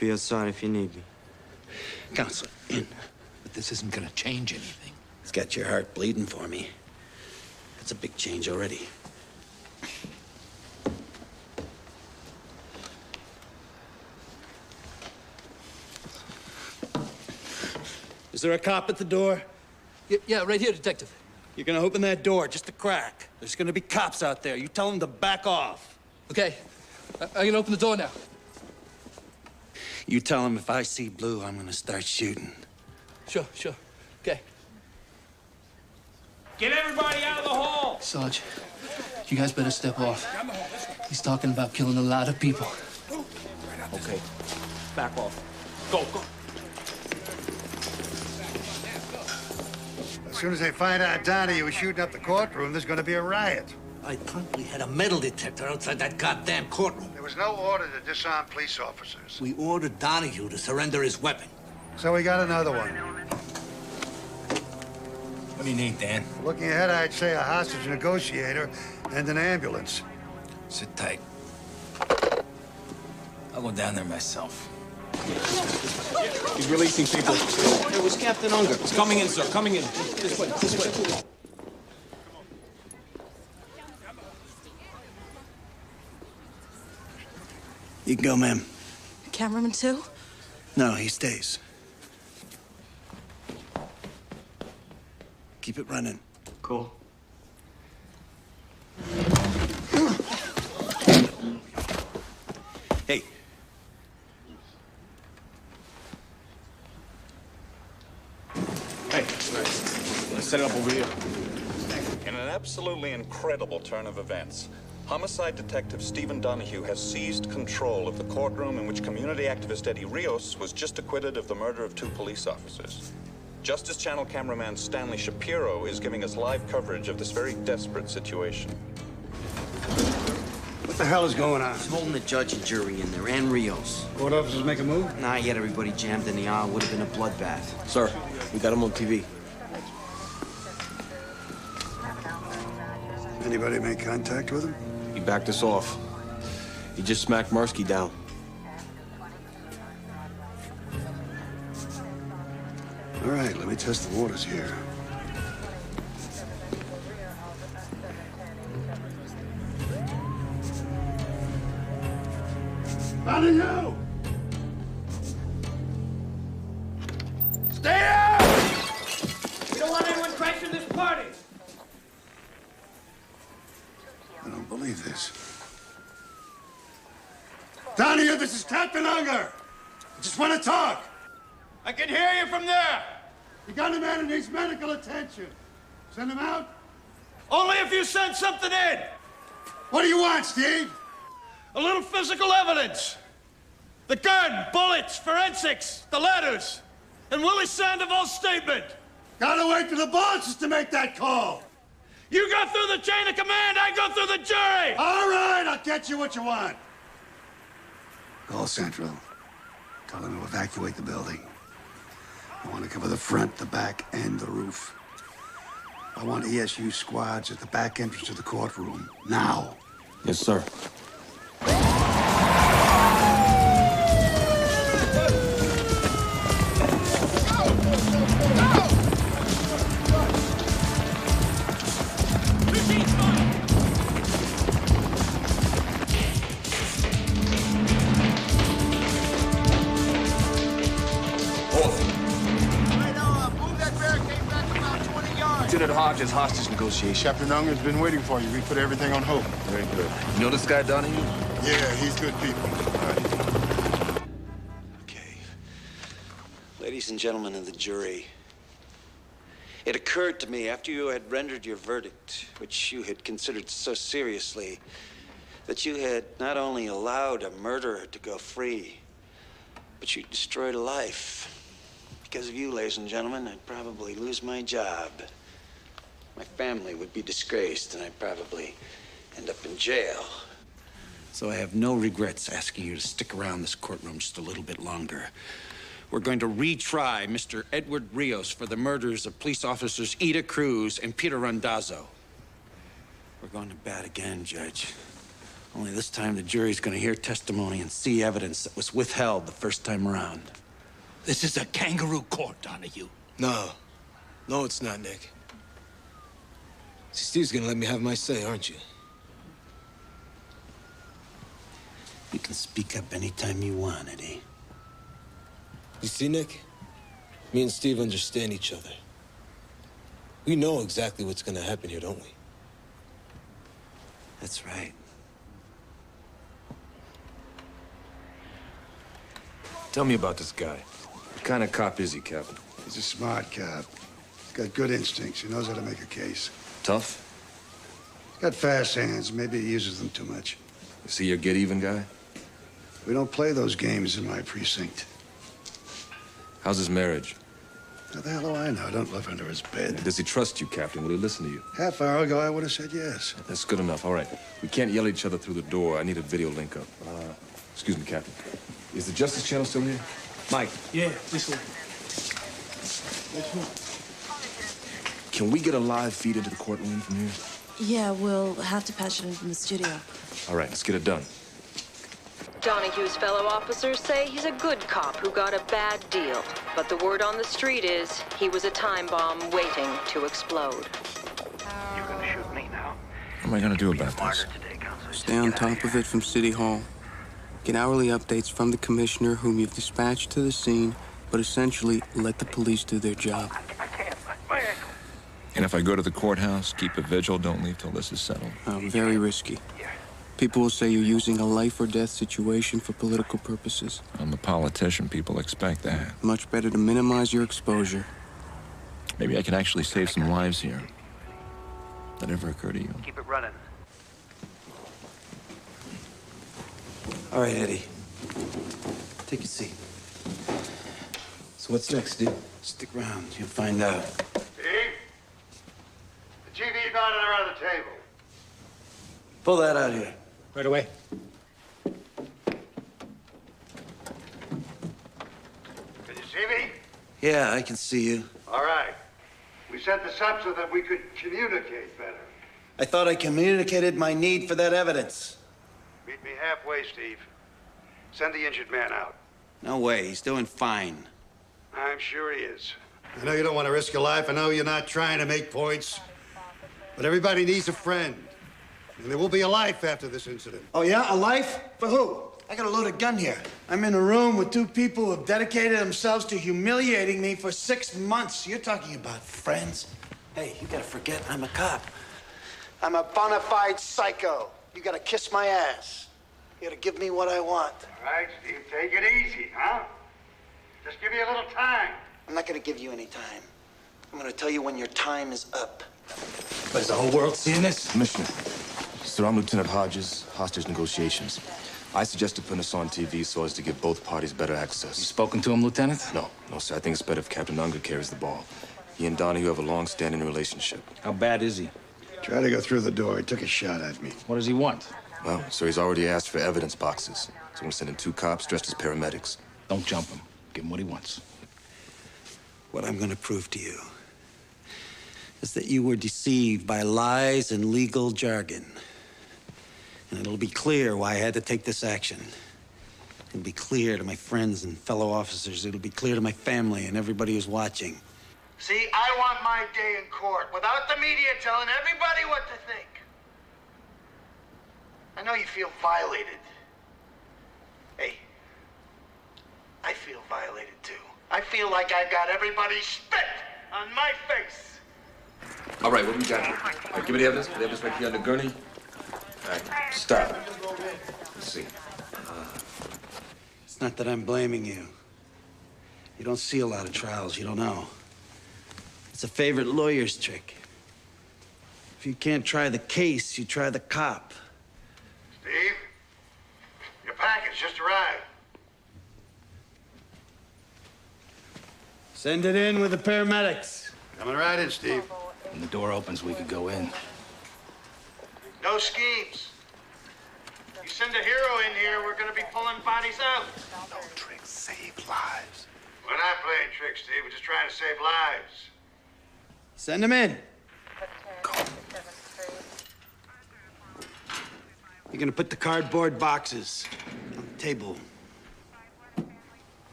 Be outside if you need me. Counselor, in. But this isn't gonna change anything. It's got your heart bleeding for me. That's a big change already. Is there a cop at the door? Yeah, right here, Detective. You're gonna open that door just a crack. There's gonna be cops out there. You tell them to back off. Okay, I can open the door now. You tell them if I see blue, I'm gonna start shooting. Sure. Okay. Get everybody out of the hall! Sarge, you guys better step off. He's talking about killing a lot of people. Okay. Back off. Go. As soon as they find out Donahue was shooting up the courtroom, there's going to be a riot. I thought we had a metal detector outside that goddamn courtroom. There was no order to disarm police officers. We ordered Donahue to surrender his weapon. So we got another one. What do you need, Dan? Looking ahead, I'd say a hostage negotiator and an ambulance. Sit tight. I'll go down there myself. He's releasing people. Hey, where's Captain Unger? He's coming in, sir. Coming in. This way. You can go, ma'am. Cameraman too? No, he stays. Keep it running. Cool. Hey. Hey, let's set it up over here. In an absolutely incredible turn of events, homicide detective Stephen Donahue has seized control of the courtroom in which community activist Eddie Rios was just acquitted of the murder of 2 police officers. Justice Channel cameraman Stanley Shapiro is giving us live coverage of this very desperate situation. What the hell is going on? He's holding the judge and jury in there, and Rios. Court officers make a move? Not yet. Everybody jammed in the aisle. Would have been a bloodbath. Sir, we got him on TV. Anybody make contact with him? He backed us off. He just smacked Marsky down. All right, let me test the waters here. None of you! Stay out! We don't want anyone crashing this party. I don't believe this. Donahue, this is Captain Unger. I just want to talk. I can hear you from there. You got a man who needs medical attention. Send him out? Only if you send something in. What do you want, Steve? A little physical evidence. The gun, bullets, forensics, the letters, and Willie Sandoval's statement. Gotta wait for the bosses to make that call. You go through the chain of command, I go through the jury. All right, I'll get you what you want. Call Central. Tell them to evacuate the building. I want to cover the front, the back, and the roof. I want ESU squads at the back entrance of the courtroom. Now. Yes, sir. Lieutenant Hodges, hostage negotiation. Captain Unger's been waiting for you. We put everything on hold. Very good. You know this guy, Donahue? Yeah, he's good people. Okay. Ladies and gentlemen of the jury, it occurred to me after you had rendered your verdict, which you had considered so seriously, that you had not only allowed a murderer to go free, but you destroyed a life. Because of you, ladies and gentlemen, I'd probably lose my job. My family would be disgraced, and I'd probably end up in jail. So I have no regrets asking you to stick around this courtroom just a little bit longer. We're going to retry Mr. Edward Rios for the murders of police officers Ida Cruz and Peter Randazzo. We're going to bat again, Judge. Only this time the jury's going to hear testimony and see evidence that was withheld the first time around. This is a kangaroo court, Donahue. No. No, it's not, Nick. See, Steve's gonna let me have my say, aren't you? You can speak up anytime you want, Eddie. You see, Nick? Me and Steve understand each other. We know exactly what's gonna happen here, don't we? That's right. Tell me about this guy. What kind of cop is he, Captain? He's a smart cop. He's got good instincts. He knows how to make a case. Tough? He's got fast hands. Maybe he uses them too much. Is he your get-even guy? We don't play those games in my precinct. How's his marriage? How the hell do I know? I don't live under his bed. Does he trust you, Captain? Will he listen to you? Half hour ago, I would have said yes. That's good enough. All right. We can't yell at each other through the door. I need a video link up. Excuse me, Captain. Is the Justice Channel still here? Mike. Yeah, this one. Can we get a live feed into the courtroom from here? Yeah, we'll have to patch it in from the studio. All right, let's get it done. Donahue's fellow officers say he's a good cop who got a bad deal. But the word on the street is he was a time bomb waiting to explode. You're gonna shoot me now? What am I gonna do about this? Stay on top of it from City Hall. Get hourly updates from the commissioner whom you've dispatched to the scene, but essentially let the police do their job. And if I go to the courthouse, keep a vigil, don't leave till this is settled. Very risky. People will say you're using a life or death situation for political purposes. I'm a politician. People expect that. Much better to minimize your exposure. Maybe I can actually save some lives here. That ever occur to you? Keep it running. All right, Eddie. Take a seat. So what's next, Steve? Stick around, you'll find out. Steve? The GV's monitor on the table. Pull that out here. Right away. Can you see me? Yeah, I can see you. All right. We set this up so that we could communicate better. I thought I communicated my need for that evidence. Meet me halfway, Steve. Send the injured man out. No way, he's doing fine. I'm sure he is. I know you don't want to risk your life. I know you're not trying to make points. But everybody needs a friend. And there will be a life after this incident. Oh, yeah? A life? For who? I got a loaded gun here. I'm in a room with two people who have dedicated themselves to humiliating me for 6 months. You're talking about friends? Hey, you gotta forget I'm a cop. I'm a bona fide psycho. You gotta kiss my ass. You gotta give me what I want. All right, Steve, take it easy, huh? Just give me a little time. I'm not gonna give you any time. I'm gonna tell you when your time is up. But is the whole world seeing this? Commissioner, sir, I'm Lieutenant Hodges, hostage negotiations. I suggested putting this on TV so as to give both parties better access. You spoken to him, Lieutenant? No, sir. I think it's better if Captain Unger carries the ball. He and Donahue have a long-standing relationship. How bad is he? Tried to go through the door. He took a shot at me. What does he want? Well, sir, he's already asked for evidence boxes. So I'm gonna send in 2 cops dressed as paramedics. Don't jump him. Give him what he wants. What I'm gonna prove to you is that you were deceived by lies and legal jargon. And it'll be clear why I had to take this action. It'll be clear to my friends and fellow officers. It'll be clear to my family and everybody who's watching. See, I want my day in court without the media telling everybody what to think. I know you feel violated. Hey, I feel violated too. I feel like I got everybody spit on my face. All right, what do we got here? All right, give me the evidence. Put the evidence right here on the gurney. All right, stop. Let's see. It's not that I'm blaming you. You don't see a lot of trials. You don't know. It's a favorite lawyer's trick. If you can't try the case, you try the cop. Steve, your package just arrived. Send it in with the paramedics. Coming right in, Steve. When the door opens, we could go in. No schemes. You send a hero in here, we're gonna be pulling bodies out. No tricks, save lives. We're not playing tricks, Steve. We're just trying to save lives. Send them in. You're gonna put the cardboard boxes on the table.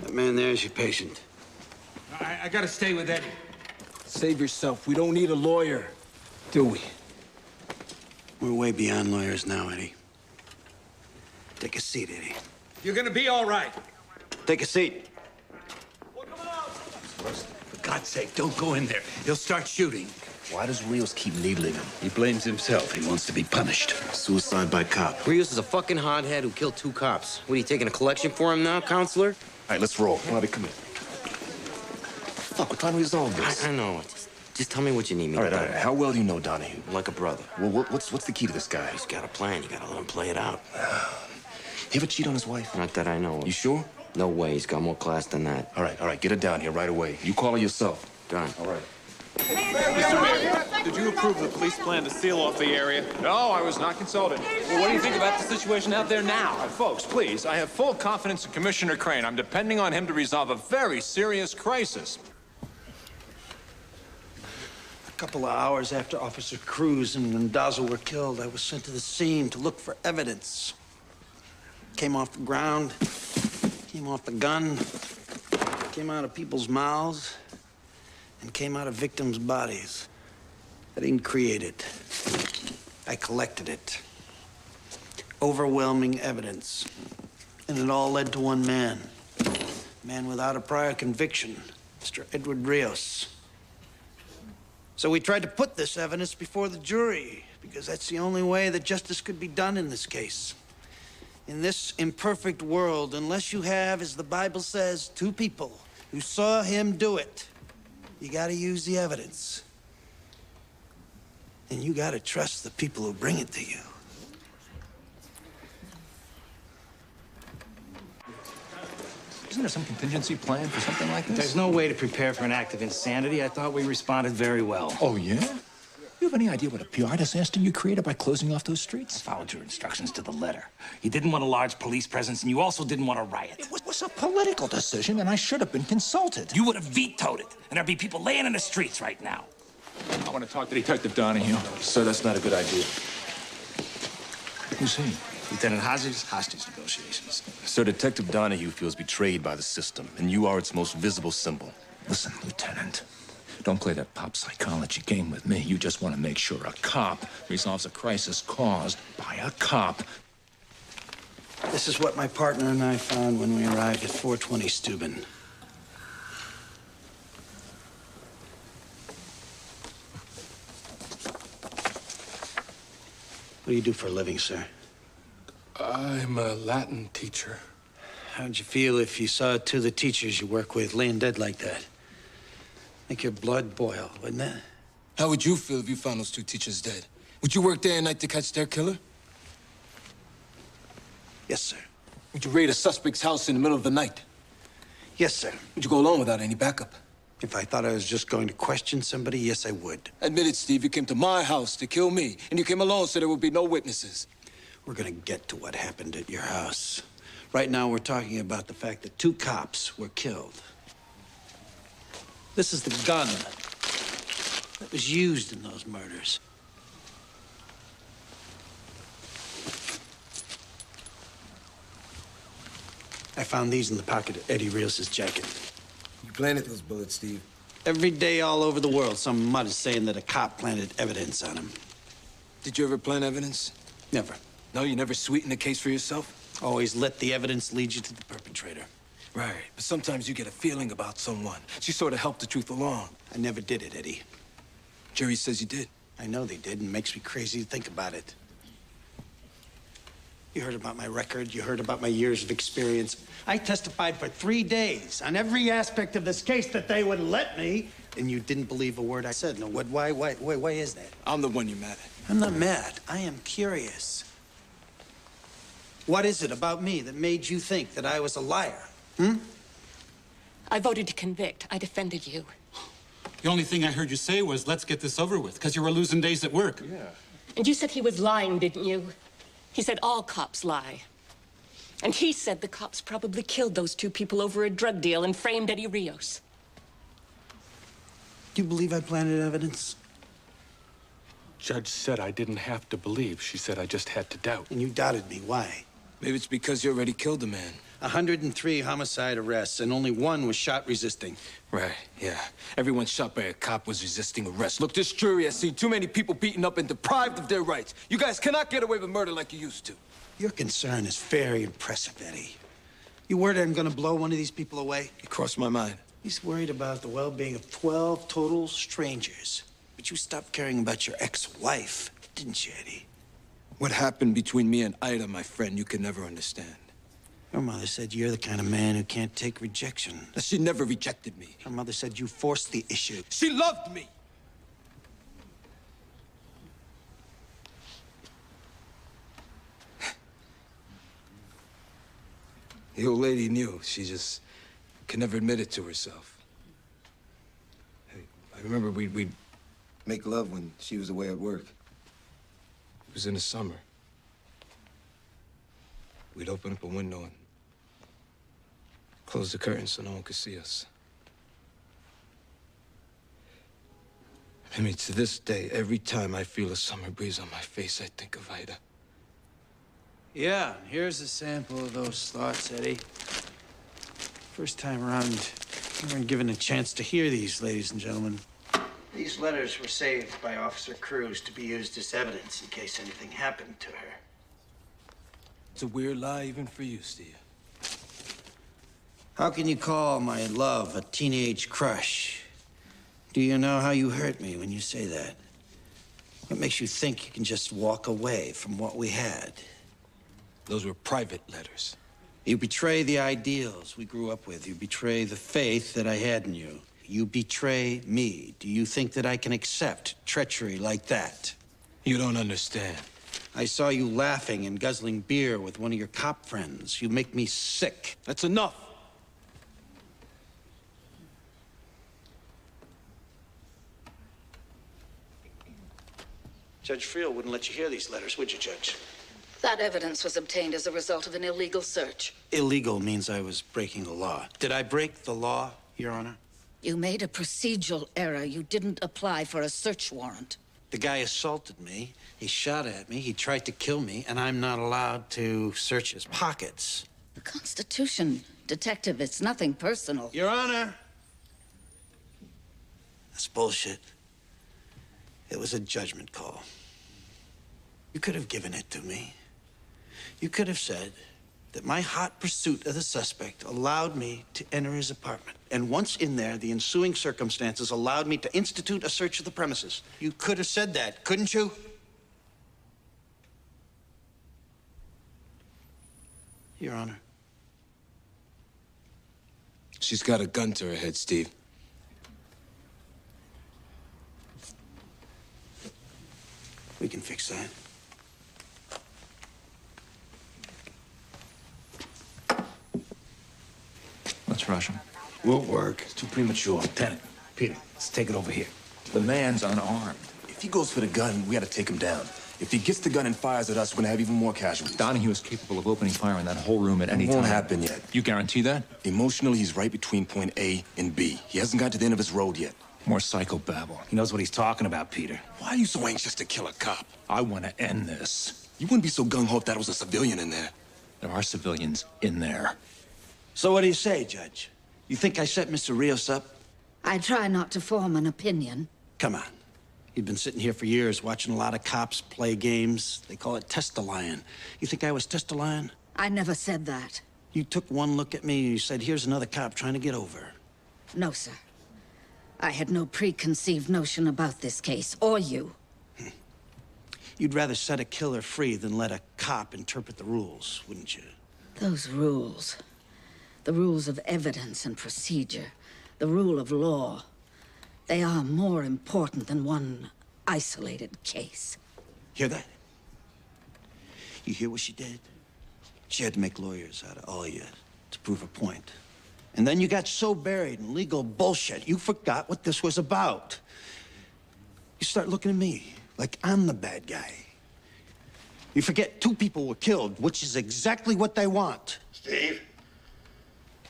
That man there is your patient. I gotta stay with Eddie. Save yourself. We don't need a lawyer, do we? We're way beyond lawyers now, Eddie. Take a seat, Eddie. You're gonna be all right. Take a seat. For God's sake, don't go in there. He'll start shooting. Why does Rios keep needling him? He blames himself. He wants to be punished. Suicide by cop. Rios is a fucking hothead who killed 2 cops. What, are you taking a collection for him now, counselor? All right, let's roll. Bobby, come here. Fuck, we're trying to resolve this. I know. Just tell me what you need me All to do. right. How well do you know Donahue? Like a brother. Well, what's the key to this guy? He's got a plan. You gotta let him play it out. He ever cheat on his wife? Not that I know of. You sure? No way. He's got more class than that. All right. Get her down here right away. You call her yourself. Done. All right. Did you approve the police plan to seal off the area? No, I was not consulted. Well, what do you think about the situation out there now? Folks, please, I have full confidence in Commissioner Crane. I'm depending on him to resolve a very serious crisis. A couple of hours after Officer Cruz and Mendoza were killed, I was sent to the scene to look for evidence. Came off the ground, came off the gun, came out of people's mouths, and came out of victims' bodies. I didn't create it. I collected it. Overwhelming evidence. And it all led to one man. A man without a prior conviction, Mr. Edward Rios. So we tried to put this evidence before the jury, because that's the only way that justice could be done in this case. In this imperfect world, unless you have, as the Bible says, 2 people who saw him do it, you gotta use the evidence. And you gotta trust the people who bring it to you. Isn't there some contingency plan for something like this? There's no way to prepare for an act of insanity. I thought we responded very well. Oh, yeah? You have any idea what a PR disaster you created by closing off those streets? I followed your instructions to the letter. You didn't want a large police presence, and you also didn't want a riot. It was a political decision, and I should have been consulted. You would have vetoed it, and there'd be people laying in the streets right now. I want to talk to Detective Donahue. Sir, that's not a good idea. Who's he? Lieutenant Hodges, hostage negotiations. Sir, Detective Donahue feels betrayed by the system, and you are its most visible symbol. Listen, Lieutenant. Don't play that pop psychology game with me. You just want to make sure a cop resolves a crisis caused by a cop. This is what my partner and I found when we arrived at 420 Steuben. What do you do for a living, sir? I'm a Latin teacher. How'd you feel if you saw two of the teachers you work with laying dead like that? Make your blood boil, wouldn't it? How would you feel if you found those two teachers dead? Would you work day and night to catch their killer? Yes, sir. Would you raid a suspect's house in the middle of the night? Yes, sir. Would you go alone without any backup? If I thought I was just going to question somebody, yes, I would. Admit it, Steve. You came to my house to kill me, and you came alone so there would be no witnesses. We're gonna get to what happened at your house. Right now, we're talking about the fact that two cops were killed. This is the gun that was used in those murders. I found these in the pocket of Eddie Rios' jacket. You planted those bullets, Steve. Every day all over the world, some mud is saying that a cop planted evidence on him. Did you ever plant evidence? Never. No, you never sweetened the case for yourself? Always let the evidence lead you to the perpetrator. Right, but sometimes you get a feeling about someone. She sort of helped the truth along. I never did it, Eddie. Jerry says you did. I know they did, and it makes me crazy to think about it. You heard about my record. You heard about my years of experience. I testified for 3 days on every aspect of this case that they would let me, and you didn't believe a word I said. No, what? Why is that? I'm the one you're mad at. I'm not mad. I am curious. What is it about me that made you think that I was a liar? I voted to convict. I defended you. The only thing I heard you say was, let's get this over with, because you were losing days at work. Yeah. And you said he was lying, didn't you? He said all cops lie. And he said the cops probably killed those two people over a drug deal and framed Eddie Rios. Do you believe I planted evidence? Judge said I didn't have to believe. She said I just had to doubt. And you doubted me. Why? Maybe it's because you already killed a man. 103 homicide arrests, and only one was shot resisting. Right, yeah. Everyone shot by a cop was resisting arrest. Look, this jury has seen too many people beaten up and deprived of their rights. You guys cannot get away with murder like you used to. Your concern is very impressive, Eddie. You worried I'm gonna blow one of these people away? It crossed my mind. He's worried about the well-being of 12 total strangers. But you stopped caring about your ex-wife, didn't you, Eddie? What happened between me and Ida, my friend, you can never understand. Your mother said you're the kind of man who can't take rejection. She never rejected me. Her mother said you forced the issue. She loved me! The old lady knew. She just could never admit it to herself. I remember we'd make love when she was away at work. It was in the summer. We'd open up a window and close the curtains so no one could see us. I mean, to this day, every time I feel a summer breeze on my face, I think of Ida. Yeah, here's a sample of those thoughts, Eddie. First time around, you weren't given a chance to hear these, ladies and gentlemen. These letters were saved by Officer Cruz to be used as evidence in case anything happened to her. It's a weird lie even for you, Steve. How can you call my love a teenage crush? Do you know how you hurt me when you say that? What makes you think you can just walk away from what we had? Those were private letters. You betray the ideals we grew up with. You betray the faith that I had in you. You betray me. Do you think that I can accept treachery like that? You don't understand. I saw you laughing and guzzling beer with one of your cop friends. You make me sick. That's enough. Judge Friel wouldn't let you hear these letters, would you, Judge? That evidence was obtained as a result of an illegal search. Illegal means I was breaking the law. Did I break the law, Your Honor? You made a procedural error. You didn't apply for a search warrant. The guy assaulted me, he shot at me, he tried to kill me, and I'm not allowed to search his pockets. The Constitution, Detective, it's nothing personal. Your Honor! That's bullshit. It was a judgment call. You could have given it to me. You could have said that my hot pursuit of the suspect allowed me to enter his apartment. And once in there, the ensuing circumstances allowed me to institute a search of the premises. You could have said that, couldn't you? Your Honor. She's got a gun to her head, Steve. We can fix that. Let's rush him. Won't work. It's too premature. Lieutenant, Peter, let's take it over here. The man's unarmed. If he goes for the gun, we gotta take him down. If he gets the gun and fires at us, we're gonna have even more casualties. Donahue is capable of opening fire in that whole room at any time. It won't happen yet. You guarantee that? Emotionally, he's right between point A and B. He hasn't got to the end of his road yet. More psychobabble. He knows what he's talking about, Peter. Why are you so anxious to kill a cop? I want to end this. You wouldn't be so gung-ho if that was a civilian in there. There are civilians in there. So what do you say, Judge? You think I set Mr. Rios up? I try not to form an opinion. Come on. You've been sitting here for years watching a lot of cops play games. They call it test-a-lion. You think I was test-a-lion? I never said that. You took one look at me and you said, here's another cop trying to get over. No, sir. I had no preconceived notion about this case, or you. You'd rather set a killer free than let a cop interpret the rules, wouldn't you? Those rules. The rules of evidence and procedure. The rule of law. They are more important than one isolated case. Hear that? You hear what she did? She had to make lawyers out of all you to prove her point. And then you got so buried in legal bullshit, you forgot what this was about. You start looking at me like I'm the bad guy. You forget 2 people were killed, which is exactly what they want. Steve?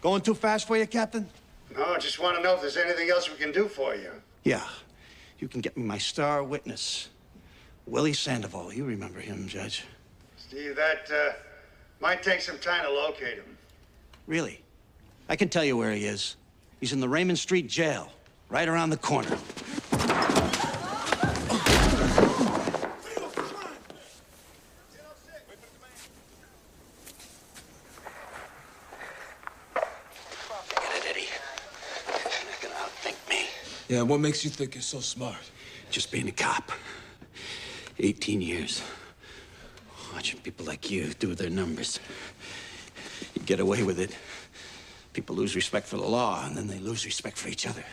Going too fast for you, Captain? No, I just want to know if there's anything else we can do for you. Yeah. You can get me my star witness, Willie Sandoval. You remember him, Judge. Steve, that might take some time to locate him. Really? I can tell you where he is. He's in the Raymond Street jail, right around the corner. Yeah, what makes you think you're so smart? Just being a cop. 18 years. Watching people like you do their numbers. You get away with it. People lose respect for the law, and then they lose respect for each other.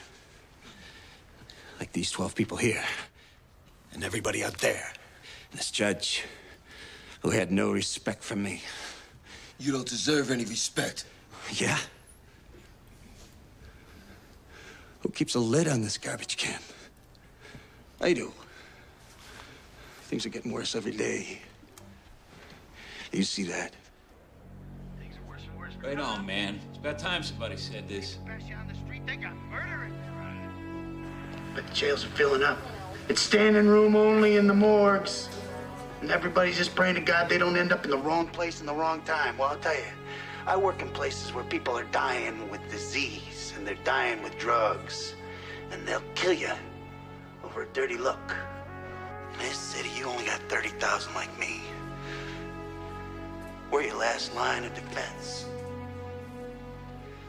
Like these 12 people here. And everybody out there. And this judge, who had no respect for me. You don't deserve any respect. Yeah? Who keeps a lid on this garbage can? I do. Things are getting worse every day. You see that? Right on, man. It's about time somebody said this. But the jails are filling up. It's standing room only in the morgues. And everybody's just praying to God they don't end up in the wrong place in the wrong time. Well, I'll tell you, I work in places where people are dying with disease, and they're dying with drugs. And they'll kill you over a dirty look. In this city, you only got 30,000 like me. We're your last line of defense.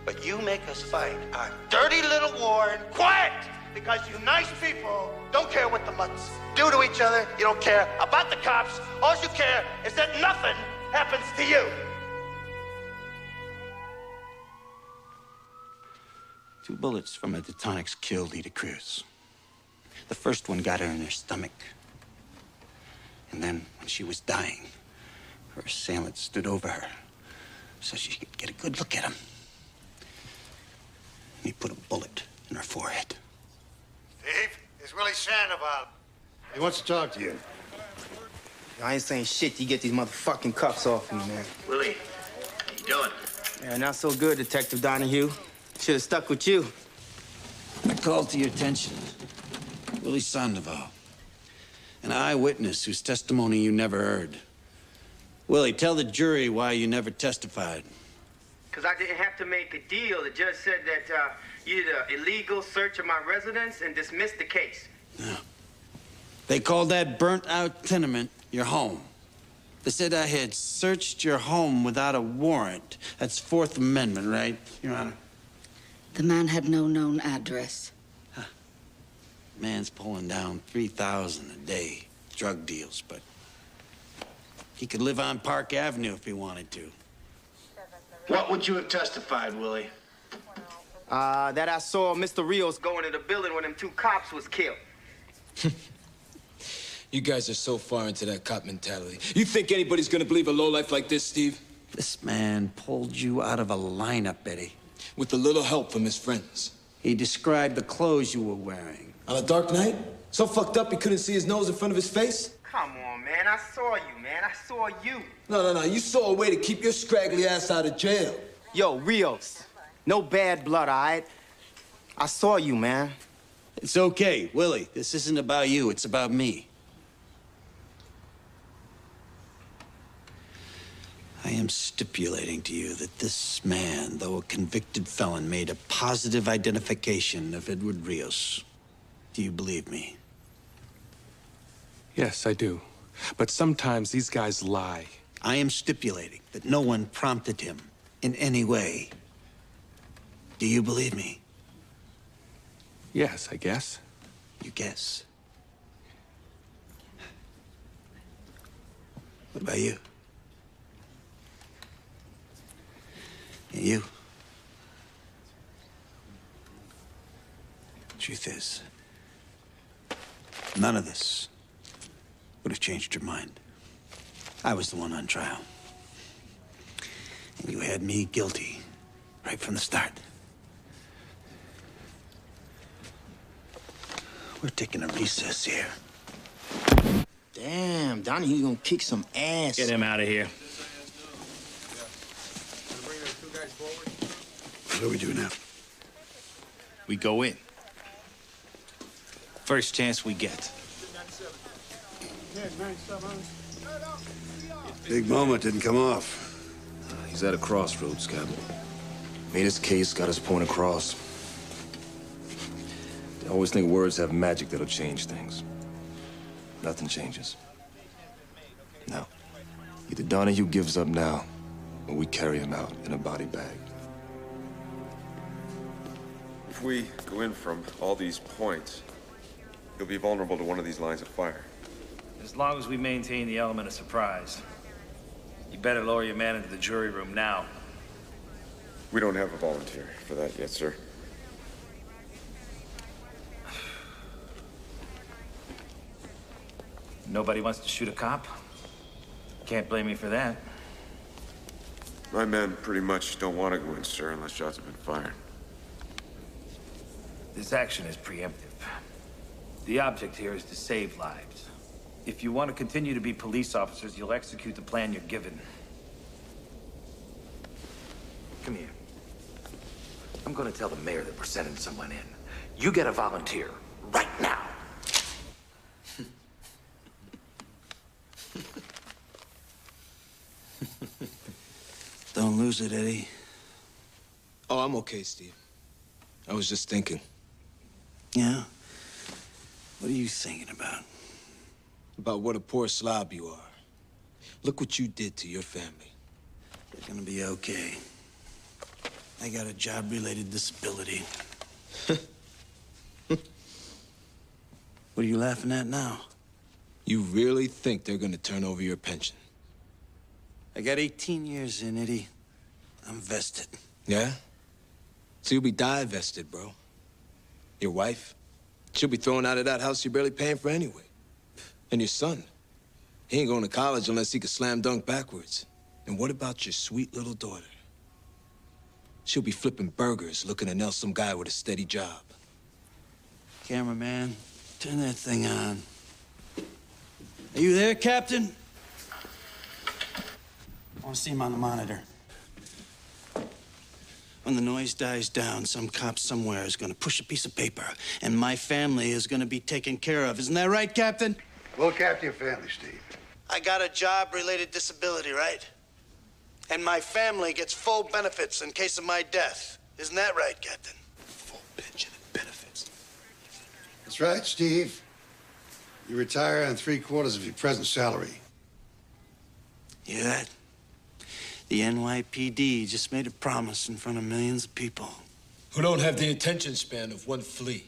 But you make us fight our dirty little war in quiet, because you nice people don't care what the mutts do to each other. You don't care about the cops. All you care is that nothing happens to you. 2 bullets from a Detonix killed Edith Cruz. The first one got her in her stomach. And then, when she was dying, her assailant stood over her so she could get a good look at him. And he put a bullet in her forehead. Steve, it's Willie Sandoval. He wants to talk to you. I ain't saying shit till you get these motherfucking cuffs off me, man. Willie, how you doing? Yeah, not so good, Detective Donahue. Should have stuck with you. I called to your attention Willie Sandoval, an eyewitness whose testimony you never heard. Willie, tell the jury why you never testified. Because I didn't have to make a deal. The judge said that you did an illegal search of my residence and dismissed the case. No. They called that burnt-out tenement your home. They said I had searched your home without a warrant. That's Fourth Amendment, right, Your Honor? The man had no known address. Huh. Man's pulling down $3,000 a day, drug deals, but he could live on Park Avenue if he wanted to. What would you have testified, Willie? That I saw Mr. Rios go into the building when them two cops was killed. You guys are so far into that cop mentality. You think anybody's gonna believe a lowlife like this, Steve? This man pulled you out of a lineup, Eddie. With a little help from his friends. He described the clothes you were wearing. On a dark night? So fucked up he couldn't see his nose in front of his face? Come on, man. I saw you, man. I saw you. No. You saw a way to keep your scraggly ass out of jail. Yo, Rios. No bad blood, all right? I saw you, man. It's okay, Willie. This isn't about you. It's about me. I am stipulating to you that this man, though a convicted felon, made a positive identification of Edward Rios. Do you believe me? Yes, I do. But sometimes these guys lie. I am stipulating that no one prompted him in any way. Do you believe me? Yes, I guess. You guess. What about you? And you? Truth is, none of this would have changed your mind. I was the one on trial. And you had me guilty right from the start. We're taking a recess here. Damn, Donahue's gonna kick some ass. Get him out of here. What do we do now? We go in. First chance we get. Big moment didn't come off. He's at a crossroads, Captain. Made his case, got his point across. They always think words have magic that'll change things. Nothing changes. No. Either Donahue gives up now, or we carry him out in a body bag. If we go in from all these points, you'll be vulnerable to one of these lines of fire. As long as we maintain the element of surprise. You better lower your man into the jury room now. We don't have a volunteer for that yet, sir. Nobody wants to shoot a cop? Can't blame me for that. My men pretty much don't want to go in, sir, unless shots have been fired. This action is preemptive. The object here is to save lives. If you want to continue to be police officers, you'll execute the plan you're given. Come here. I'm gonna tell the mayor that we're sending someone in. You get a volunteer right now. Don't lose it, Eddie. Oh, I'm okay, Steve. I was just thinking. Yeah? What are you thinking about? About what a poor slob you are. Look what you did to your family. They're gonna be okay. I got a job-related disability. What are you laughing at now? You really think they're gonna turn over your pension? I got 18 years in, Eddie. I'm vested. Yeah? So you'll be divested, bro. Your wife? She'll be thrown out of that house you're barely paying for anyway. And your son? He ain't going to college unless he can slam dunk backwards. And what about your sweet little daughter? She'll be flipping burgers looking to nail some guy with a steady job. Cameraman, turn that thing on. Are you there, Captain? I want to see him on the monitor. When the noise dies down, some cop somewhere is going to push a piece of paper, and my family is going to be taken care of. Isn't that right, Captain? Look after your family, Steve. I got a job-related disability, right? And my family gets full benefits in case of my death. Isn't that right, Captain? Full pension and benefits. That's right, Steve. You retire on 3/4 of your present salary. Hear that? The NYPD just made a promise in front of millions of people. Who don't have the attention span of one flea.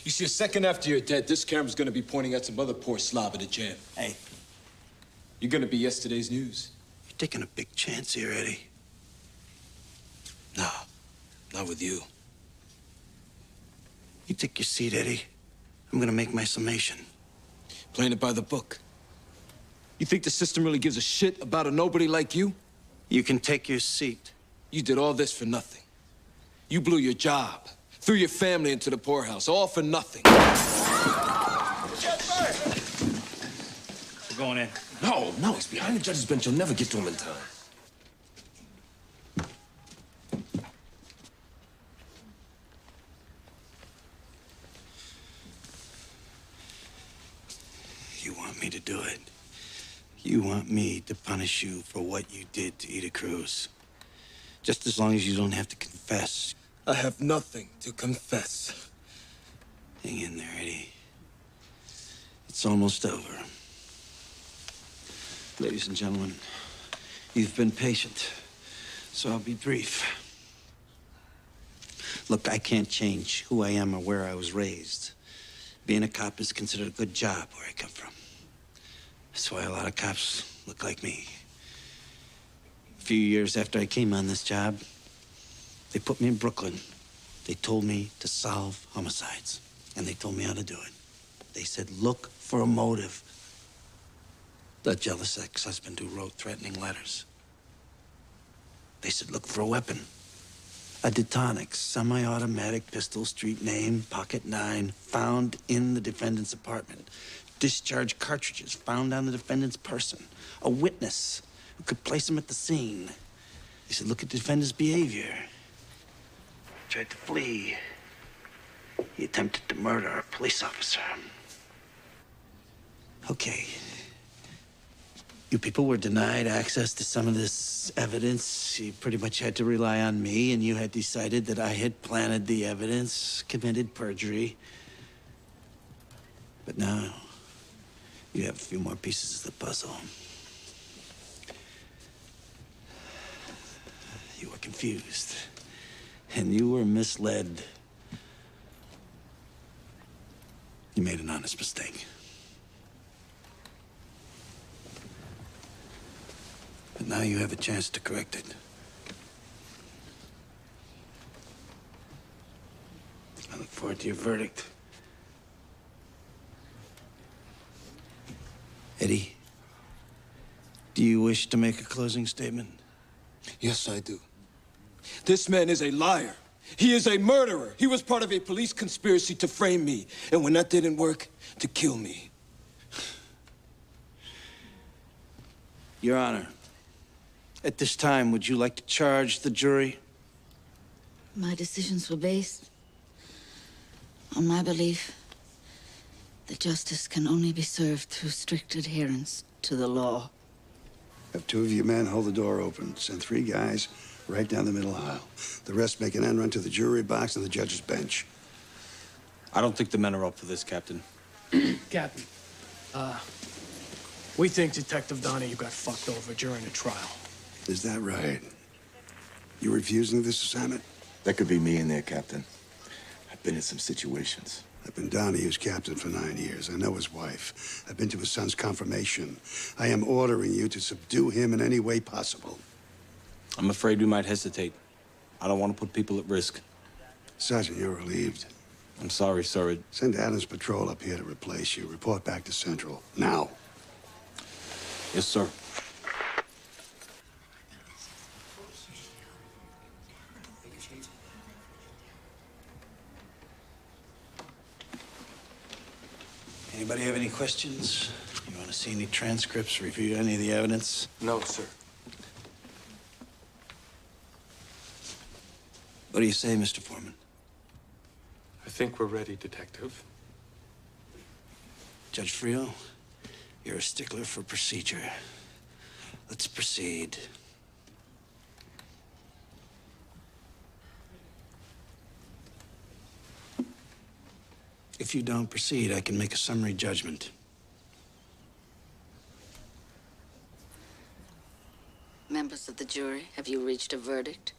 You see, a second after you're dead, this camera's gonna be pointing at some other poor slob in a jam. Hey. You're gonna be yesterday's news. You're taking a big chance here, Eddie. No, not with you. You take your seat, Eddie. I'm gonna make my summation. Playing it by the book. You think the system really gives a shit about a nobody like you? You can take your seat. You did all this for nothing. You blew your job, threw your family into the poorhouse, all for nothing. We're going in. No, he's behind the judge's bench. You'll never get to him in time. You want me to do it? You want me to punish you for what you did to Ida Cruz? Just as long as you don't have to confess. I have nothing to confess. Hang in there, Eddie. It's almost over. Ladies and gentlemen, you've been patient, so I'll be brief. Look, I can't change who I am or where I was raised. Being a cop is considered a good job where I come from. That's why a lot of cops look like me. A few years after I came on this job, they put me in Brooklyn. They told me to solve homicides, and they told me how to do it. They said, look for a motive. The jealous ex-husband who wrote threatening letters. They said, look for a weapon. A Detonics, semi-automatic pistol, street name, pocket 9, found in the defendant's apartment. Discharge cartridges found on the defendant's person. A witness who could place him at the scene. They said, look at the defendant's behavior. Tried to flee. He attempted to murder a police officer. Okay. You people were denied access to some of this evidence. You pretty much had to rely on me, and you had decided that I had planted the evidence, committed perjury. But now, you have a few more pieces of the puzzle. You were confused, and you were misled. You made an honest mistake. But now you have a chance to correct it. I look forward to your verdict. Eddie, do you wish to make a closing statement? Yes, I do. This man is a liar. He is a murderer. He was part of a police conspiracy to frame me. And when that didn't work, to kill me. Your Honor, at this time, would you like to charge the jury? My decisions were based on my belief that justice can only be served through strict adherence to the law. Have 2 of your men hold the door open. Send 3 guys right down the middle aisle. The rest make an end run to the jury box and the judge's bench. I don't think the men are up for this, Captain. Captain, we think Detective Donahue got fucked over during the trial. Is that right? You refusing this assignment? That could be me in there, Captain. I've been in some situations. I've been Donahue's captain for 9 years. I know his wife. I've been to his son's confirmation. I am ordering you to subdue him in any way possible. I'm afraid we might hesitate. I don't want to put people at risk. Sergeant, you're relieved. I'm sorry, sir. Send Adams Patrol up here to replace you. Report back to Central. Now. Yes, sir. Anybody have any questions? You want to see any transcripts, review any of the evidence? No, sir. What do you say, Mr. Foreman? I think we're ready, Detective. Judge Frio, you're a stickler for procedure. Let's proceed. If you don't proceed, I can make a summary judgment. Members of the jury, have you reached a verdict?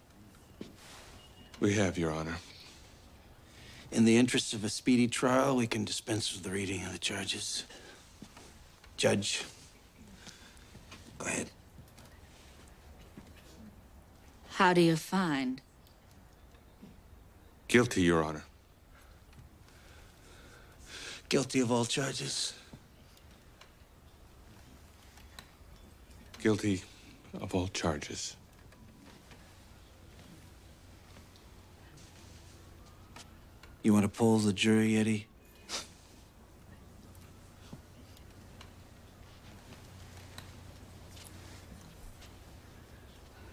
We have, Your Honor. In the interests of a speedy trial, we can dispense with the reading of the charges. Judge, go ahead. How do you find? Guilty, Your Honor. Guilty of all charges. Guilty of all charges. You want to poll the jury, Eddie?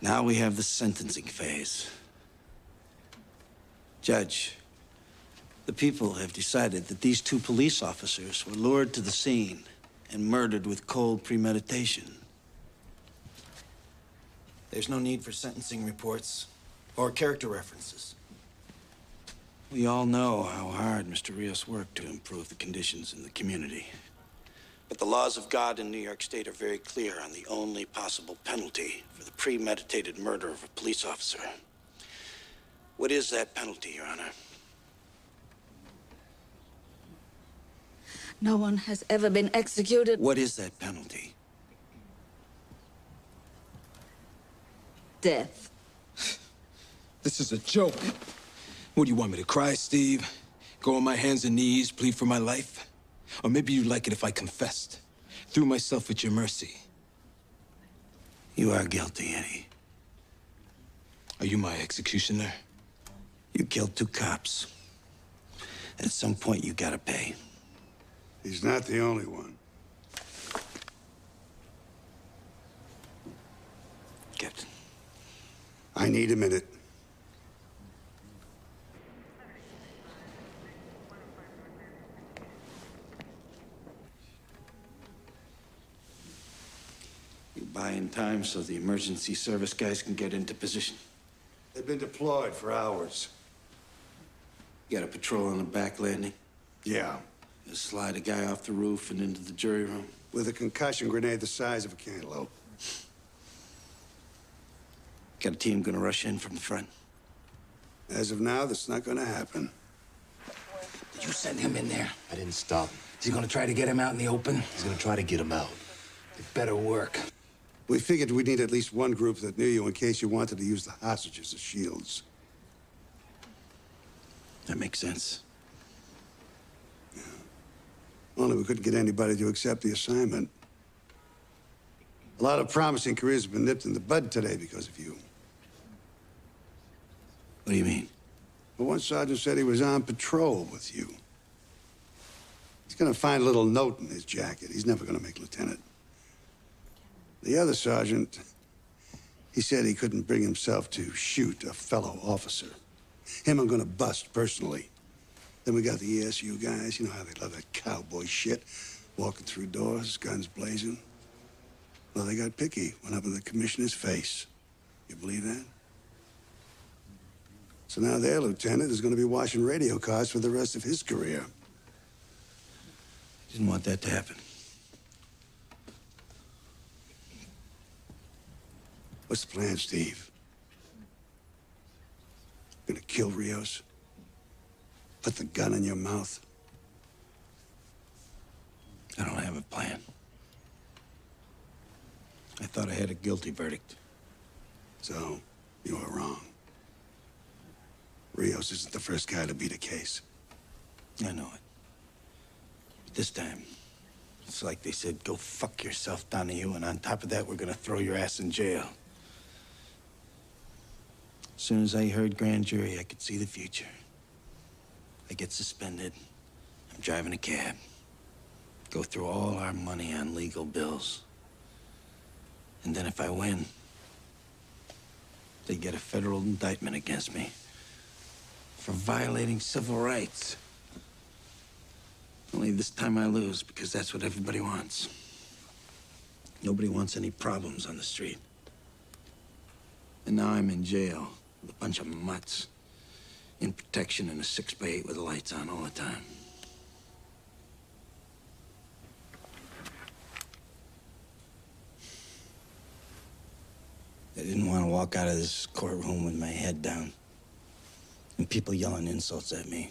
Now we have the sentencing phase. Judge, the people have decided that these two police officers were lured to the scene and murdered with cold premeditation. There's no need for sentencing reports or character references. We all know how hard Mr. Rios worked to improve the conditions in the community. But the laws of God in New York State are very clear on the only possible penalty for the premeditated murder of a police officer. What is that penalty, Your Honor? No one has ever been executed. What is that penalty? Death. This is a joke. What, do you want me to cry, Steve? Go on my hands and knees, plead for my life? Or maybe you'd like it if I confessed, threw myself at your mercy. You are guilty, Eddie. Are you my executioner? You killed two cops. At some point, you gotta pay. He's not the only one. Captain. I need a minute. You buy in time so the emergency service guys can get into position. They've been deployed for hours. You got a patrol on the back landing? Yeah. Just slide a guy off the roof and into the jury room? With a concussion grenade the size of a cantaloupe. Got a team gonna rush in from the front? As of now, that's not gonna happen. Did you send him in there? I didn't stop him. Is he gonna try to get him out in the open? He's gonna try to get him out. It better work. We figured we'd need at least one group that knew you in case you wanted to use the hostages as shields. That makes sense. Yeah. Only we couldn't get anybody to accept the assignment. A lot of promising careers have been nipped in the bud today because of you. What do you mean? Well, one sergeant said he was on patrol with you. He's gonna find a little note in his jacket. He's never gonna make lieutenant. The other sergeant, he said he couldn't bring himself to shoot a fellow officer. Him I'm gonna bust personally. Then we got the ESU guys. You know how they love that cowboy shit. Walking through doors, guns blazing. Well, they got picky. Went up in the commissioner's face. You believe that? So now their lieutenant is gonna be washing radio cards for the rest of his career. Didn't want that to happen. What's the plan, Steve? Gonna kill Rios? Put the gun in your mouth? I don't have a plan. I thought I had a guilty verdict. So, you were wrong. Rios isn't the first guy to beat a case. I know it. But this time, it's like they said, go fuck yourself, Donahue, and on top of that, we're gonna throw your ass in jail. As soon as I heard grand jury, I could see the future. I get suspended. I'm driving a cab. Go through all our money on legal bills. And then if I win, they get a federal indictment against me for violating civil rights. Only this time I lose, because that's what everybody wants. Nobody wants any problems on the street. And now I'm in jail with a bunch of mutts. In protection in a 6x8 with the lights on all the time. I didn't want to walk out of this courtroom with my head down and people yelling insults at me.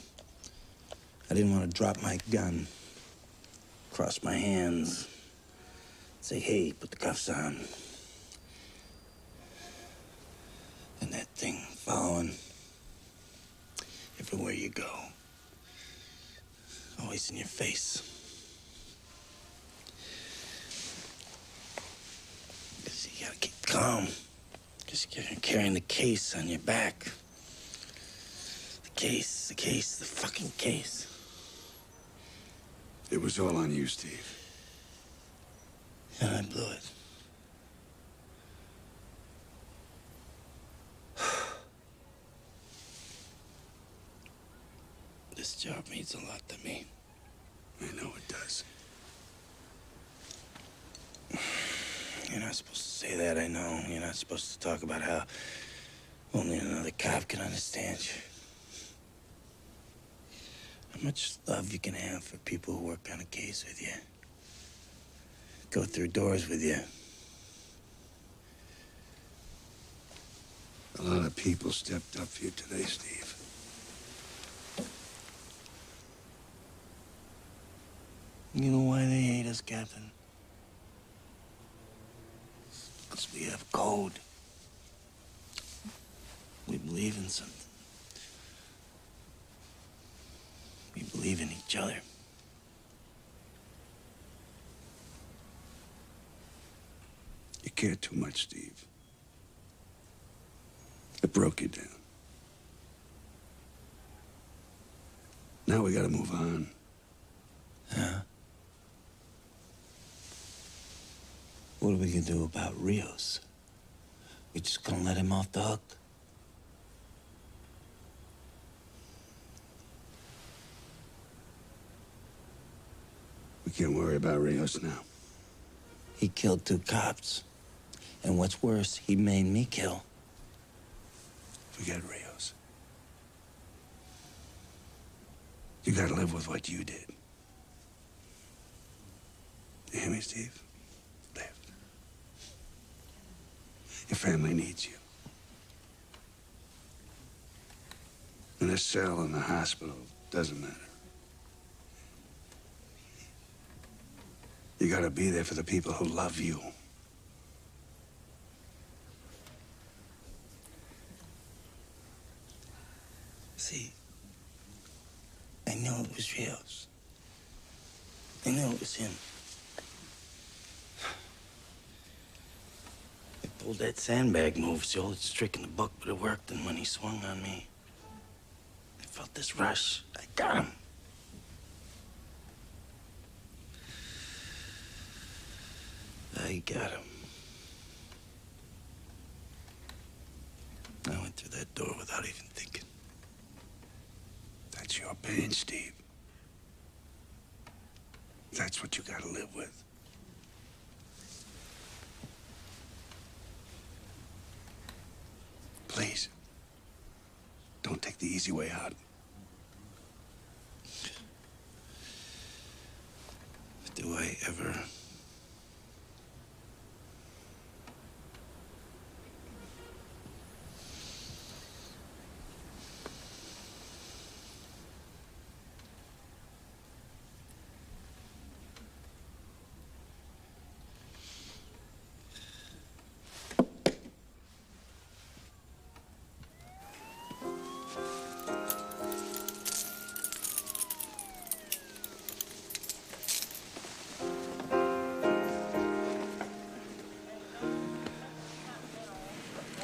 I didn't want to drop my gun, cross my hands, say, hey, put the cuffs on. And that thing following everywhere you go. Always in your face. Because you gotta keep calm. Because you're carrying the case on your back. The fucking case. It was all on you, Steve. And I blew it. This job means a lot to me. I know it does. You're not supposed to say that, I know. You're not supposed to talk about how only another cop can understand you. How much love you can have for people who work on a case with you. Go through doors with you. A lot of people stepped up for you today, Steve. You know why they hate us, Captain? Because we have code. We believe in something. We believe in each other. You care too much, Steve. It broke you down. Now we gotta move on. Huh? What are we gonna do about Rios? We just gonna let him off the hook? We can't worry about Rios now. He killed 2 cops. And what's worse, he made me kill. Forget Rios. You gotta live with what you did. You hear me, Steve? Live. Your family needs you. In a cell in the hospital, doesn't matter. You gotta be there for the people who love you. See, I know it was Rios. I know it was him. I pulled that sandbag move. It's the oldest trick in the book, but it worked. And when he swung on me, I felt this rush. I got him. I got him. I went through that door without even thinking. That's your pain, Steve. That's what you gotta live with. Please, don't take the easy way out. Do I ever?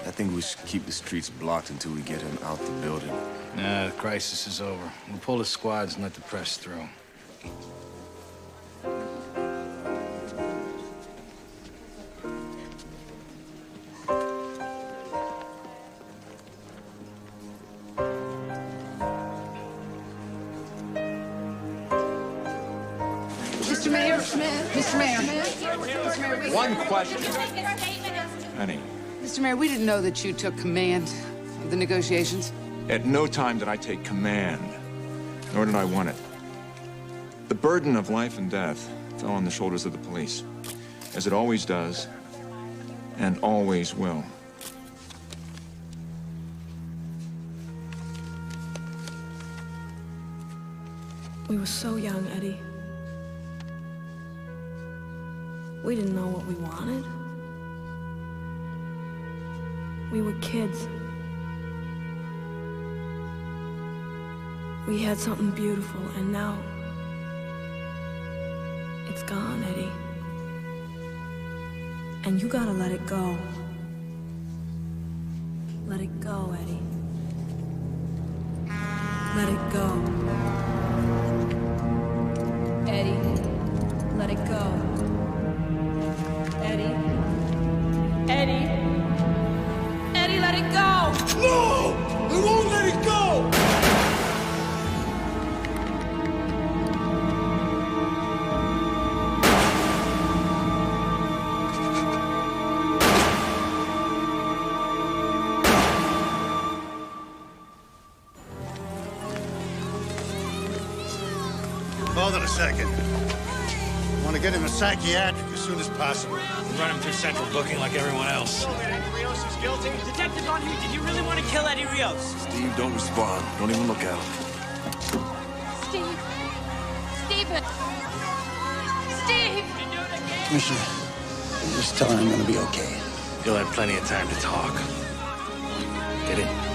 I think we should keep the streets blocked until we get him out the building. Nah, the crisis is over. We'll pull the squads and let the press through. Mayor, Mr. Mayor. One question. Honey, Mr. Mayor, we didn't know that you took command of the negotiations. at no time did I take command, nor did I want it. The burden of life and death fell on the shoulders of the police, as it always does, and always will. We were so young, Eddie. We didn't know what we wanted. We were kids. We had something beautiful, and now it's gone, Eddie. And you gotta let it go. Let it go, Eddie. Let it go. Eddie, let it go. Eddie. Eddie. Eddie, let it go! No! I won't let it go! Hold it a second. I want to get him a psychiatric as soon as possible. Run him through central booking like everyone else. Eddie Rios is guilty. Detective Donahue, did you really want to kill Eddie Rios? Steve, don't respond. Don't even look at him. Steve. Stephen. Steve! Commissioner, just tell her I'm gonna be okay. You'll have plenty of time to talk. Get in.